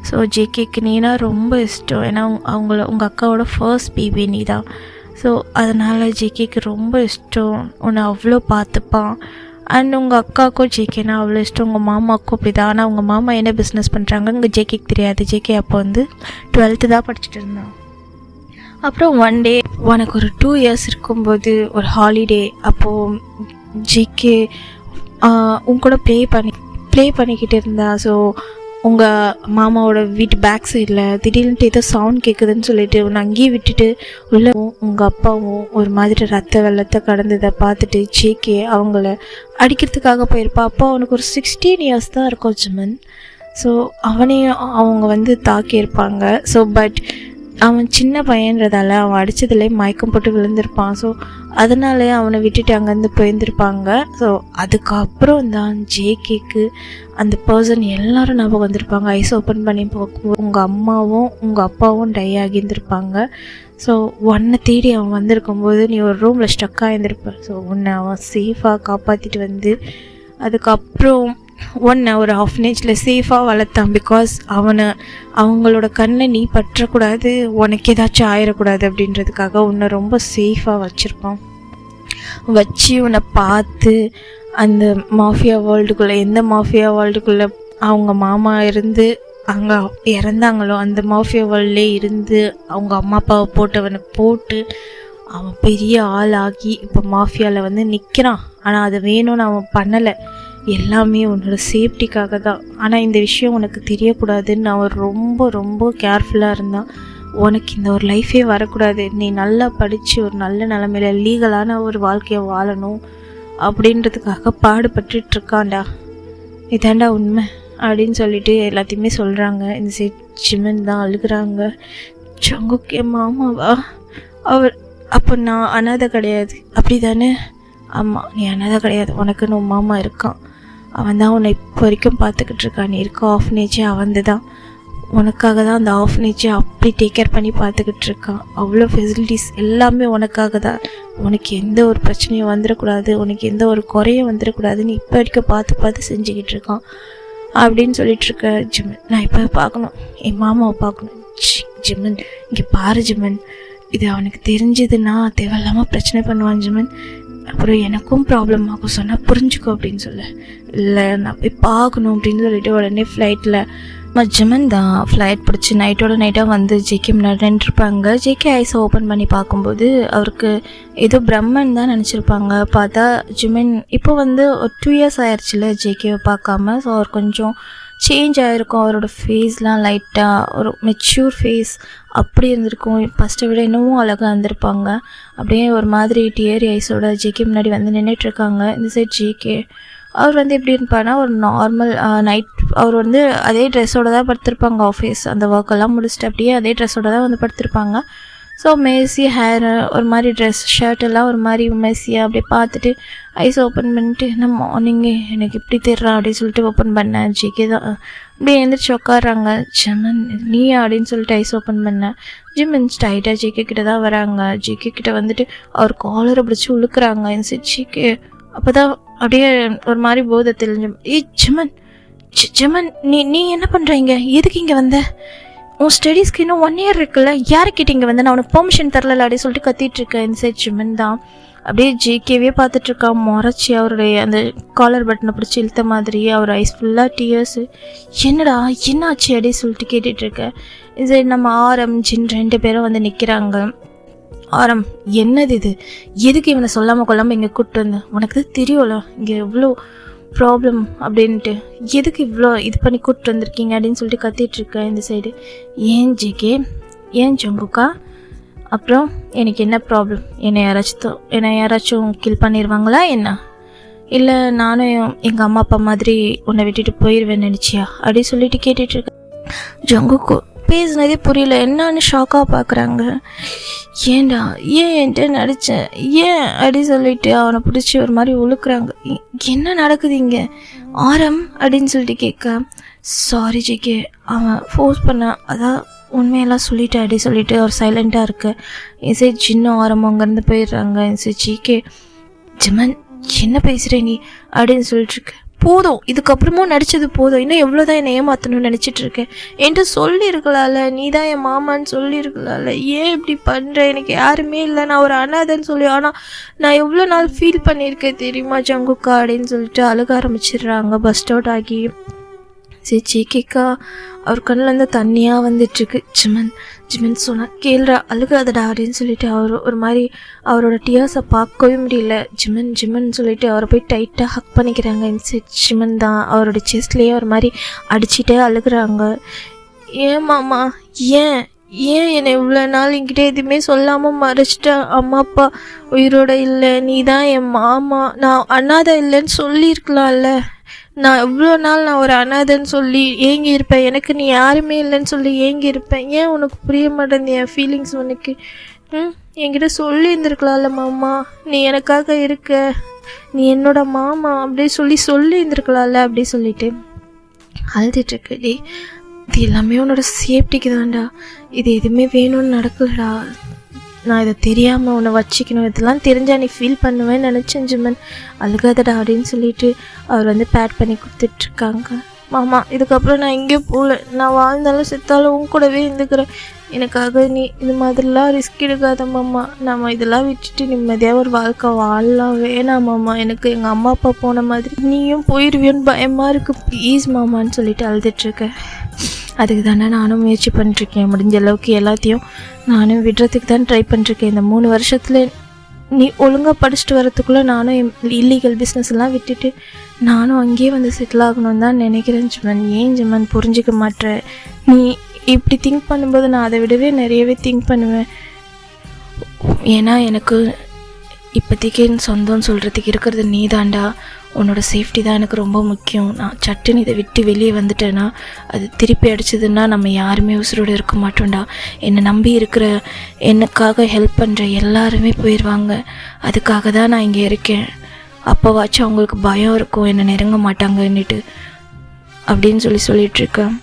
ஸோ ஜேகேக்கு நீனா ரொம்ப இஷ்டம். ஏன்னா உங்கள் அக்காவோட ஃபர்ஸ்ட் பேபி நீ தான். ஸோ அதனால் ஜேகேக்கு ரொம்ப இஷ்டம், உன்னை அவ்வளோ பார்த்துப்பான். அண்ட் உங்கள் அக்காவுக்கும் ஜேகேனா அவ்வளோ இஷ்டம், உங்கள் மாமாவுக்கும் அப்படி தான். ஆனால் உங்கள் மாமா என்ன பிஸ்னஸ் பண்ணுறாங்க இங்கே ஜேகேக்கு தெரியாது. ஜேகே அப்போ வந்து 12th தான் படிச்சுட்டு இருந்தான். அப்புறம் ஒன் டே உனக்கு ஒரு 2 இயர்ஸ் இருக்கும்போது ஒரு ஹாலிடே, அப்போது ஜேகே உன் கூட ப்ளே பண்ணிக்கிட்டு இருந்தா. ஸோ உங்கள் மாமாவோட வீட்டு பேக் சைடில் திடீர்னுட்டு ஏதோ சவுண்ட் கேட்குதுன்னு சொல்லிட்டு உன்னை அங்கேயே விட்டுட்டு உள்ள உங்கள் அப்பாவும் ஒரு மாதிரி ரத்த வெள்ளத்தை கடந்ததை பார்த்துட்டு ஜேகே அவங்கள அடிக்கிறதுக்காக போயிருப்பா. அப்போ அவனுக்கு ஒரு 16 இயர்ஸ் தான் இருக்கும் ஜிமன். ஸோ அவனையும் அவங்க வந்து தாக்கியிருப்பாங்க. ஸோ பட் அவன் சின்ன பையன்றதால அவன் அடித்ததுலேயே மயக்கம் போட்டு விழுந்திருப்பான். ஸோ அதனாலே அவனை விட்டுட்டு அங்கேருந்து போயிருந்திருப்பாங்க. ஸோ அதுக்கப்புறம் தான் ஜேகேக்கு அந்த பர்சன் எல்லோரும் ஞாபகம் வந்திருப்பாங்க. ஐஸ் ஓப்பன் பண்ணி பார்க்கும்போது உங்கள் அம்மாவும் உங்கள் அப்பாவும் டை ஆகியிருந்திருப்பாங்க. ஸோ உன்னை தேடி அவன் வந்திருக்கும்போது நீ ஒரு ரூமில் ஸ்டக் ஆகியிருந்திருப்ப. ஸோ உன்னை அவன் சேஃபாக காப்பாற்றிட்டு வந்து அதுக்கப்புறம் ஒன்று ஒரு ஆஃப்னேஜில் சேஃபாக வளர்த்தான். பிகாஸ் அவங்களோட கண்ணை நீ பற்றக்கூடாது, உனக்கு ஏதாச்சும் ஆயிடக்கூடாது அப்படின்றதுக்காக உன்னை ரொம்ப சேஃபாக வச்சுருப்பான். வச்சு உன்னை பார்த்து அந்த மாஃபியா வேர்ல்டுக்குள்ளே எந்த மாஃபியா வேர்ல்டுக்குள்ளே அவங்க மாமா இருந்து அங்கே இறந்தாங்களோ அந்த மாஃபியா வேர்ல்ட்லே இருந்து அவங்க அம்மா அப்பாவை போட்டவனை போட்டு அவன் பெரிய ஆளாகி இப்போ மாஃபியாவில் வந்து நிற்கிறான். ஆனால் அது வேணும்னு அவன் பண்ணலை, எல்லாமே உன்னோட சேஃப்டிக்காக தான். ஆனால் இந்த விஷயம் உனக்கு தெரியக்கூடாதுன்னு அவன் ரொம்ப ரொம்ப கேர்ஃபுல்லாக இருந்தான். உனக்கு இந்த ஒரு லைஃபே வரக்கூடாது, நீ நல்லா படித்து ஒரு நல்ல நிலமையில லீகலான ஒரு வாழ்க்கையை வாழணும் அப்படின்றதுக்காக பாடுபட்டுருக்காண்டா. இதாண்டா உண்மை அப்படின்னு சொல்லிட்டு எல்லாத்தையுமே சொல்கிறாங்க. இந்த ஜிமன் தான் அழுகிறாங்க. சங்குக்கே மாமாவா அவர், அப்போ நான் அனாதை கிடையாது அப்படி தானே? ஆமாம், நீ அனாதை கிடையாது, உனக்குன்னு உன் மாமா இருக்கான், அவன் தான் உன்னை இப்போ வரைக்கும் பார்த்துக்கிட்டு இருக்கான். நீ இருக்க ஆஃப்னேஜே அவன் தான், உனக்காக தான் அந்த ஆஃப்னேஜை அப்படி டேக் கேர் பண்ணி பார்த்துக்கிட்டு இருக்கான். அவ்வளோ ஃபெசிலிட்டிஸ் எல்லாமே உனக்காக தான். உனக்கு எந்த ஒரு பிரச்சனையும் வந்துடக்கூடாது, உனக்கு எந்த ஒரு குறையும் வந்துடக்கூடாதுன்னு இப்போ வரைக்கும் பார்த்து செஞ்சுக்கிட்டு இருக்கான் அப்படின்னு சொல்லிட்டு இருக்க ஜிமன். நான் இப்போ பார்க்கணும், என் மாமாவை பார்க்கணும். ஜிமன் இங்கே பாரு ஜிமன், இது அவனுக்கு தெரிஞ்சதுன்னா தேவையில்லாமல் பிரச்சனை பண்ணுவான் ஜிமன், அப்புறம் எனக்கும் ப்ராப்ளம் ஆகும், சொன்னால் புரிஞ்சுக்கோ அப்படின்னு சொல்ல. இல்லை நான் போய் பார்க்கணும் அப்படின்னு சொல்லிட்டு உடனே ஃப்ளைட்டில் ஜிமன் தான் ஃப்ளைட் பிடிச்சி நைட்டாக வந்து ஜேகே முன்னாடி நின்றுருப்பாங்க. ஜேகே ஐஸை ஓப்பன் பண்ணி பார்க்கும்போது அவருக்கு ஏதோ பிரம்மன் தான் நினச்சிருப்பாங்க. பார்த்தா ஜிமன் இப்போ வந்து ஒரு 2 years ஆயிடுச்சுல ஜேகேவை பார்க்காம. ஸோ அவர் கொஞ்சம் சேஞ்ச் ஆகிருக்கும். அவரோட ஃபேஸ்லாம் லைட்டாக ஒரு மெச்சூர் ஃபேஸ் அப்படி இருந்திருக்கும். ஃபஸ்ட்டை விட இன்னமும் அழகாக இருந்திருப்பாங்க. அப்படியே ஒரு மாதிரி டியரி ஐஸோட ஜேகே முன்னாடி வந்து நின்றுட்டுருக்காங்க. இந்த சைட் ஜேகே அவர் வந்து எப்படி இருப்பார்னா ஒரு நார்மல் நைட் அவர் வந்து அதே ட்ரெஸ்ஸோடு தான் படுத்திருப்பாங்க. ஆஃபீஸ் அந்த ஒர்க்கெல்லாம் முடிச்சுட்டு அப்படியே அதே ட்ரெஸ்ஸோடு தான் வந்து படுத்திருப்பாங்க. ஸோ மேசி ஹேர் ஒரு மாதிரி ட்ரெஸ் ஷர்ட்டெல்லாம் ஒரு மாதிரி மெஸ்ஸியாக அப்படியே பார்த்துட்டு ஐஸ் ஓப்பன் பண்ணிட்டு என்ன மார்னிங்கே எனக்கு இப்படி தெரிறா அப்படின்னு சொல்லிட்டு ஓப்பன் பண்ணேன். ஜிகே தான் அப்படியே எழுந்திரிச்சு உட்காடுறாங்க. ஜிமன் நீயா அப்படின்னு சொல்லிட்டு ஐஸ் ஓப்பன் பண்ணேன். ஜிமன் ஸ்டைட்டாக ஜிகே கிட்ட தான் வராங்க. ஜிகே கிட்ட வந்துட்டு அவர் காலரை பிடிச்சி உழுக்குறாங்க. இந்த ஜிகே அப்போ தான் அப்படியே ஒரு மாதிரி போதை தெரிஞ்சு ஜிமன் ஜிமன் நீ என்ன பண்ணுறீங்க, எதுக்கு இங்கே வந்த, உன் ஸ்டடீஸ்க்கு இன்னும் 1 year இருக்குல்ல, யாருக்கிட்ட இங்கே வந்து நான் உனக்கு பெர்மிஷன் தரல அப்படின்னு சொல்லிட்டு கத்திட்டு இருக்கேன். இந்த சைட் ஜிமன் தான் அப்படியே ஜேகேவே பார்த்துட்ருக்கான் முறைச்சி அவருடைய அந்த காலர் பட்டனை பிடிச்சி இழுத்த மாதிரி. அவர் ஐஸ் ஃபுல்லாக டியர்ஸு. என்னடா என்னாச்சு அப்படின்னு சொல்லிட்டு கேட்டுட்ருக்கேன். இந்த சைடு நம்ம ஆரம் ஜின் 2 பேரும் வந்து நிற்கிறாங்க. ஆரம் என்னது இது, எதுக்கு இவனை சொல்லாமல் கொள்ளாமல் இங்கே கூப்பிட்டு வந்தேன், உனக்கு தான் தெரியும்ல இங்கே எவ்வளோ ப்ராப்ளம் அப்படின்ட்டு, எதுக்கு இவ்வளோ இது பண்ணி கூப்பிட்டு வந்திருக்கீங்க அப்படின்னு சொல்லிட்டு கத்திகிட்ருக்கேன். இந்த சைடு ஏன் ஜிகே, ஏன் ஜங்குக்கா, அப்புறம் எனக்கு என்ன ப்ராப்ளம், என்னை யாராச்சும் கில் பண்ணிடுவாங்களா என்ன, இல்லை நானும் எங்கள் அம்மா அப்பா மாதிரி உன்னை விட்டுட்டு போயிடுவேன் நினச்சியா அப்படின்னு சொல்லிட்டு கேட்டுட்ருக்கேன். ஜங்குக்கு பேசுனதே புரியல, என்னன்னு ஷாக்காக பார்க்குறாங்க. ஏன்டா ஏன் என்கிட்ட நடித்தேன் ஏன் அப்படி சொல்லிட்டு அவனை பிடிச்சி ஒரு மாதிரி உழுக்குறாங்க. என்ன நடக்குது இங்கே ஆரம் அப்படின்னு சொல்லிட்டு கேட்க, சாரி ஜிகே அவன் ஃபோர்ஸ் பண்ண, அதான் உண்மையெல்லாம் சொல்லிட்டேன் அப்படி சொல்லிட்டு அவர் சைலண்ட்டாக இருக்கு. இசை சின்ன ஆரம் அங்கேருந்து போயிடுறாங்க. இசை ஜிகே ஜிமன் என்ன பேசுகிற நீ அப்படின்னு சொல்லிட்டுருக்கு. போதும், இதுக்கப்புறமும் நடித்தது போதும், இன்னும் எவ்வளோதான் என்னை ஏமாற்றணும்னு நினச்சிட்ருக்கேன், என்கிட்ட சொல்லியிருக்கலாம்ல, நீ தான் என் மாமான்னு சொல்லியிருக்கலாம்ல, ஏன் இப்படி பண்ணுற, எனக்கு யாருமே இல்லை, நான் ஒரு அனாதைன்னு சொல்லி, ஆனால் நான் எவ்வளோ நாள் ஃபீல் பண்ணியிருக்கேன் தெரியுமா ஜங்குக்கா அப்படின்னு சொல்லிட்டு அழுக ஆரம்பிச்சிடுறாங்க பஸ்ட் அவுட் ஆகி. சரி ஜிகேக்கா அவர் கண்ணிலேருந்து தண்ணியாக வந்துட்டுருக்கு. ஜிமன் சொன்னால் கேள்றா அழுகாதடா அப்படின்னு சொல்லிட்டு அவர் ஒரு மாதிரி அவரோட டியர்ஸை பார்க்கவே முடியல. ஜிமன் சொல்லிட்டு அவரை போய் டைட்டாக ஹக் பண்ணிக்கிறாங்க. இன்சைட் ஜிமன் தான் அவரோட செஸ்ட்லேயே ஒரு மாதிரி அடிச்சுட்டே அழுகுறாங்க. ஏன் மாமா, ஏன் என்னை இவ்வளோ நாள் என்கிட்ட எதுவுமே சொல்லாமல் மறைச்சிட்டேன், அம்மா அப்பா உயிரோட இல்லை, நீ தான் என் மாமா, நான் அனாதை இல்லைன்னு சொல்லியிருக்கலாம்ல, நான் எவ்வளோ நாள் நான் ஒரு அனாதைன்னு சொல்லி ஏங்கி இருப்பேன், எனக்கு நீ யாருமே இல்லைன்னு சொல்லி ஏங்கி இருப்பேன், ஏன் உனக்கு புரிய மாட்டேங்குது என் ஃபீலிங்ஸ் உனக்கு, என்கிட்ட சொல்லி இருந்திருக்கலாம்ல மாமா, நீ எனக்காக இருக்க, நீ என்னோட மாமா அப்படி சொல்லி இருந்திருக்கலாம்ல அப்படி சொல்லிட்டு அழுதுட்டுருக்கடி. இது எல்லாமே உன்னோட சேஃப்டிக்கு தான்டா, இது எதுவுமே வேணும்னு நடக்கலடா, நான் இதை தெரியாமல் உன்னை வச்சுக்கணும், இதெல்லாம் தெரிஞ்சால் நீ ஃபீல் பண்ணுவேன்னு நினச்சேன் ஜிமன், அழுகாதடா அப்படின்னு சொல்லிட்டு அவர் வந்து பேட் பண்ணி கொடுத்துட்ருக்காங்க. மாமா இதுக்கப்புறம் நான் எங்கேயும் போகல, நான் வாழ்ந்தாலும் செத்தாலும் உன் கூடவே இருந்துக்கிறேன், எனக்காக நீ இது மாதிரிலாம் ரிஸ்க் எடுக்காத மாமா, நம்ம இதெல்லாம் விட்டுட்டு நிம்மதியாக ஒரு வாழ்க்கை வாழலாம், வேணாம் மாமா, எனக்கு எங்கள் அம்மா அப்பா போன மாதிரி நீயும் போயிடுவியோன்னு பயமாக இருக்குது, ப்ளீஸ் மாமான்னு சொல்லிட்டு அழுதுட்ருக்கேன். அதுக்கு தானே நானும் முயற்சி பண்ணிருக்கேன், முடிஞ்ச அளவுக்கு எல்லாத்தையும் நானும் விடுறதுக்கு தான் ட்ரை பண்ணிருக்கேன். இந்த 3 வருஷத்தில் நீ ஒழுங்காக படிச்சுட்டு வரத்துக்குள்ளே நானும் இல்லீகல் பிஸ்னஸ் எல்லாம் விட்டுட்டு நானும் அங்கேயே வந்து செட்டில் ஆகணும்னு தான் நினைக்கிறேன் ஜிமன். ஏன் ஜிமன் புரிஞ்சிக்க மாட்டேன், நீ இப்படி திங்க் பண்ணும்போது நான் அதை விடவே நிறையவே திங்க் பண்ணுவேன். ஏன்னா எனக்கு இப்போதைக்கு சொந்தம்னு சொல்கிறதுக்கு இருக்கிறது நீ தாண்டா, உன்னோட சேஃப்டி தான் எனக்கு ரொம்ப முக்கியம். நான் சட்டுன்னு இதை விட்டு வெளியே வந்துட்டேன்னா அது திருப்பி அடிச்சதுன்னா நம்ம யாருமே உசுரோடு இருக்க மாட்டோம்டா, என்னை நம்பி இருக்கிற எனக்காக ஹெல்ப் பண்ணுற எல்லாருமே போயிடுவாங்க, அதுக்காக தான் நான் இங்கே இருக்கேன், அப்போவாச்சும் அவங்களுக்கு பயம் இருக்கும் என்னை நெருங்க மாட்டாங்கன்னுட்டு அப்படின்னு சொல்லிட்டுருக்கேன்.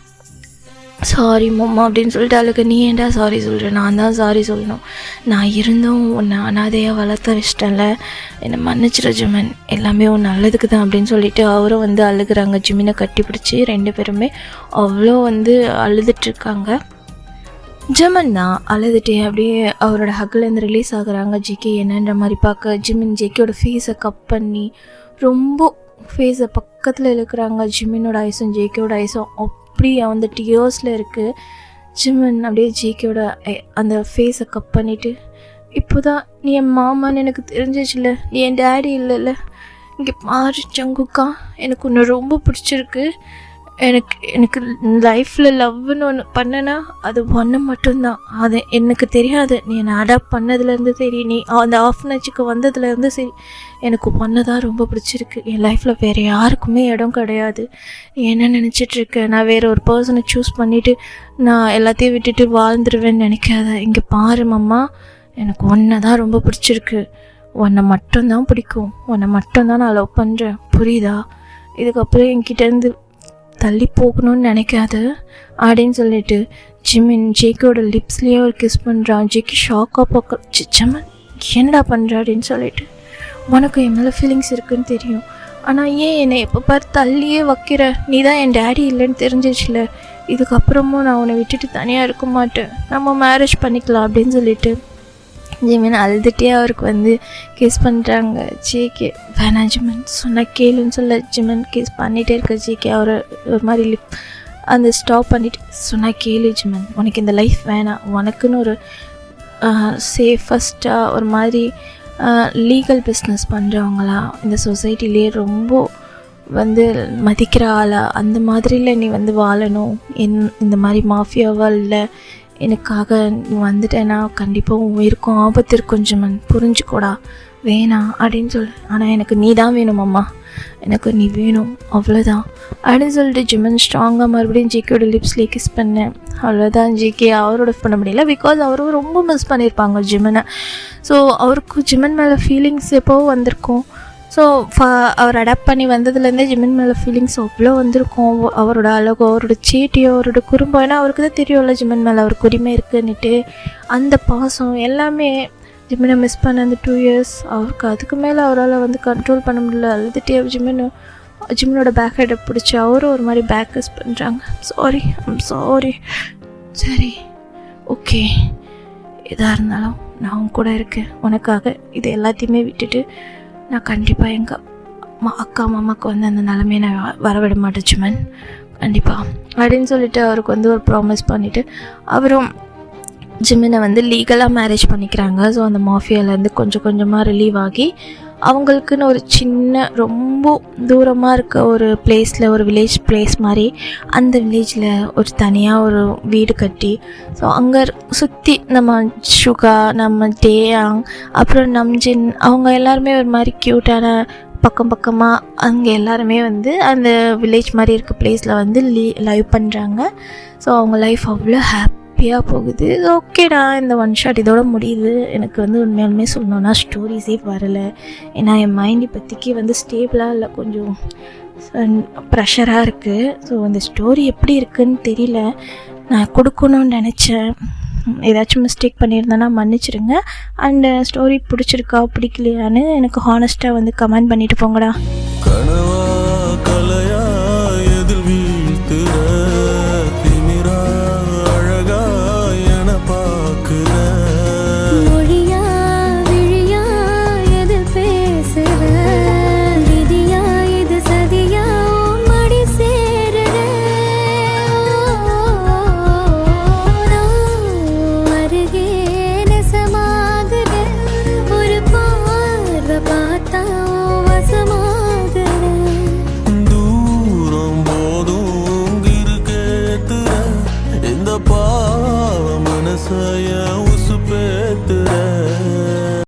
சாரி மாமா அப்படின்னு சொல்லிட்டு அழுக. நீ ஏன்டா சாரி சொல்கிறேன், நான் தான் சாரி சொல்லணும், நான் இருந்தும் உன்னை அனாதையாக வளர்த்த வச்சிட்டேன்ல, என்னை மன்னிச்சிட ஜிமன், எல்லாமே உன் நல்லதுக்கு தான் அப்படின்னு சொல்லிட்டு அவரும் வந்து அழுகுறாங்க. ஜிமினை கட்டி பிடிச்சி 2 பேருமே அவ்வளோ வந்து அழுதுட்ருக்காங்க. ஜிமன் தான் அழுதுகிட்டே அப்படியே அவரோட ஹக்கிலேருந்து ரிலீஸ் ஆகுறாங்க. ஜிகே என்னன்ற மாதிரி பார்க்க ஜிமின் ஜேகேயோட ஃபேஸை கப் பண்ணி ரொம்ப ஃபேஸை பக்கத்தில் இழுக்கிறாங்க. ஜிமினோட ஐஸும் ஜேகேயோட ஐஸும் அப்படி அந்த டியர்ஸில் இருக்குது. ஜிமின் அப்படியே ஜேகேயோட அந்த ஃபேஸை கப் பண்ணிவிட்டு, இப்போ தான் நீ என் மாமான்னு எனக்கு தெரிஞ்சிச்சுல, நீ என் டேடி இல்லைல்ல, இங்கே பாரு ஜங்குக்கா, எனக்கு ஒன்று ரொம்ப பிடிச்சிருக்கு. எனக்கு லைஃப்பில் லவ்னு ஒன்று பண்ணனா அது ஒன்று மட்டும்தான். அது எனக்கு தெரியாது, நீ என்னை அடாப்ட் பண்ணதுலேருந்து சரி, நீ அந்த ஆஃப்னேஜுக்கு வந்ததுலேருந்து சரி, எனக்கு ஒன்று தான் ரொம்ப பிடிச்சிருக்கு. என் லைஃப்பில் வேறு யாருக்குமே இடம் கிடையாது. நீ என்ன நினச்சிட்ருக்க, நான் வேறு ஒரு பர்சனை சூஸ் பண்ணிவிட்டு நான் எல்லாத்தையும் விட்டுட்டு வாழ்ந்துருவேன்னு நினைக்காத. இங்கே பாரு மாமா, எனக்கு ஒன்றை தான் ரொம்ப பிடிச்சிருக்கு. உன்னை மட்டும்தான் பிடிக்கும், உன்னை மட்டும்தான் நான் லவ் பண்ணுறேன், புரியுதா? இதுக்கப்புறம் என்கிட்டேருந்து தள்ளி போகணும்னு நினைக்காது அப்படின்னு சொல்லிட்டு ஜிமின் ஜேக்கோட லிப்ஸ்லேயே ஒரு கிஸ் பண்ணுறான். ஜேக்கி ஷாக்காக பார்க்க, சிச்சம்மன் என்னடா பண்ணுற அப்படின்னு சொல்லிட்டு, உனக்கு என் மேலே ஃபீலிங்ஸ் இருக்குன்னு தெரியும், ஆனால் ஏன் என்னை எப்போ பாரு தள்ளியே வைக்கிற? நீ தான் என் டேடி இல்லைன்னு தெரிஞ்சிச்சுல, இதுக்கப்புறமும் நான் உன்னை விட்டுட்டு தனியாக இருக்க மாட்டேன், நம்ம மேரேஜ் பண்ணிக்கலாம் அப்படின்னு சொல்லிட்டு ஜிமின் அழுதுகிட்டே அவருக்கு கிஸ் பண்ணுறாங்க. ஜேகே வேணாம் ஜிமின், சொன்ன கேளுன்னு சொல்ல ஜிமின் கிஸ் பண்ணிகிட்டே இருக்க ஜேகே அவர் ஒரு மாதிரி அந்த ஸ்டாப் பண்ணிவிட்டு, சொன்ன கேளு ஜிமின், உனக்கு இந்த லைஃப் வேணாம், உனக்குன்னு ஒரு சேஃபஸ்ட்டாக ஒரு மாதிரி லீகல் பிஸ்னஸ் பண்ணுறவங்களா இந்த சொசைட்டிலே ரொம்ப மதிக்கிற ஆளா அந்த மாதிரில நீ வாழணும். இந்த மாதிரி மாஃபியாவா இல்லை, எனக்காக நீ வந்துட்டேன்னா கண்டிப்பாக உயிருக்கும் ஆபத்து இருக்கும் ஜிமன், புரிஞ்சுக்கூடா, வேணாம் அப்படின்னு சொல்லு. ஆனால் எனக்கு நீ தான் வேணும் அம்மா, எனக்கு நீ வேணும், அவ்வளோதான் அப்படின்னு சொல்லிட்டு ஜிமன் ஸ்ட்ராங்காக மறுபடியும் ஜேகேயோட லிப்ஸ்லேயே கிஸ் பண்ணேன். அவ்வளோதான். ஜேகே அவரோட பண்ண முடியல, பிகாஸ் அவரும் ரொம்ப மிஸ் பண்ணியிருப்பாங்க ஜிமனை. ஸோ அவருக்கு ஜிமன் மேலே ஃபீலிங்ஸ் எப்போவும் வந்திருக்கும். ஸோ அவர் அடாப்ட் பண்ணி வந்ததுலேருந்தே ஜிமின் மேலே ஃபீலிங்ஸ் அவ்வளோ வந்திருக்கும். அவரோட அழகோ, அவரோட சேட்டியோ, அவரோட குறும்பம், ஏன்னா அவருக்கு தான் தெரியும்ல ஜிமின் மேலே அவருக்கு உரிமை இருக்குன்னுட்டு, அந்த பாசம் எல்லாமே ஜிமினை மிஸ் பண்ண அந்த 2 years அவருக்கு அதுக்கு மேலே அவரால் கண்ட்ரோல் பண்ண முடியல. அழுதுகிட்டே ஜிமினோட பேக் ஹெட்டை பிடிச்சி அவரும் ஒரு மாதிரி பேக் கிஸ் பண்ணுறாங்க. சாரி சரி ஓகே, எதாக இருந்தாலும் நான் உன் கூட இருக்கேன், உனக்காக இது எல்லாத்தையுமே விட்டுட்டு நான் கண்டிப்பாக எங்கள் அக்கா மாமாவுக்கு அந்த நிலைமையை நான் வரவிட மாட்டேன் ஜிமன், கண்டிப்பாக அப்படின்னு சொல்லிட்டு அவருக்கு ஒரு ப்ராமிஸ் பண்ணிவிட்டு அவரும் ஜிமினை லீகலாக மேரேஜ் பண்ணிக்கிறாங்க. ஸோ அந்த மாஃபியாலேருந்து கொஞ்சம் கொஞ்சமாக ரிலீவ் ஆகி அவங்களுக்குன்னு ஒரு சின்ன ரொம்ப தூரமாக இருக்க ஒரு பிளேஸில், ஒரு வில்லேஜ் பிளேஸ் மாதிரி, அந்த வில்லேஜில் ஒரு தனியாக ஒரு வீடு கட்டி, ஸோ அங்கே சுற்றி நம்ம சுகா, நம்ம டேயாங், அப்புறம் நம்ஜின், அவங்க எல்லாருமே ஒரு மாதிரி க்யூட்டான பக்கமாக அங்கே எல்லாருமே அந்த வில்லேஜ் மாதிரி இருக்க பிளேஸில் லைவ் பண்ணுறாங்க. ஸோ அவங்க லைஃப் அவ்வளோ ஹாப்பியாக போகுது. ஓகேடா, இந்த ஒன் ஷாட் இதோட முடியுது. எனக்கு உண்மையாலுமே சொல்லணுன்னா ஸ்டோரிஸே வரலை, ஏன்னா என் மைண்ட் இப்போதைக்கு ஸ்டேபிளாக இல்லை, கொஞ்சம் ப்ரெஷராக இருக்குது. ஸோ அந்த ஸ்டோரி எப்படி இருக்குதுன்னு தெரியல, நான் கொடுக்கணும்னு நினச்சேன். ஏதாச்சும் மிஸ்டேக் பண்ணியிருந்தேன்னா மன்னிச்சிடுங்க. அண்டு ஸ்டோரி பிடிச்சிருக்கா பிடிக்கலையான்னு எனக்கு ஹானஸ்ட்டாக கமெண்ட் பண்ணிவிட்டு போங்கடா.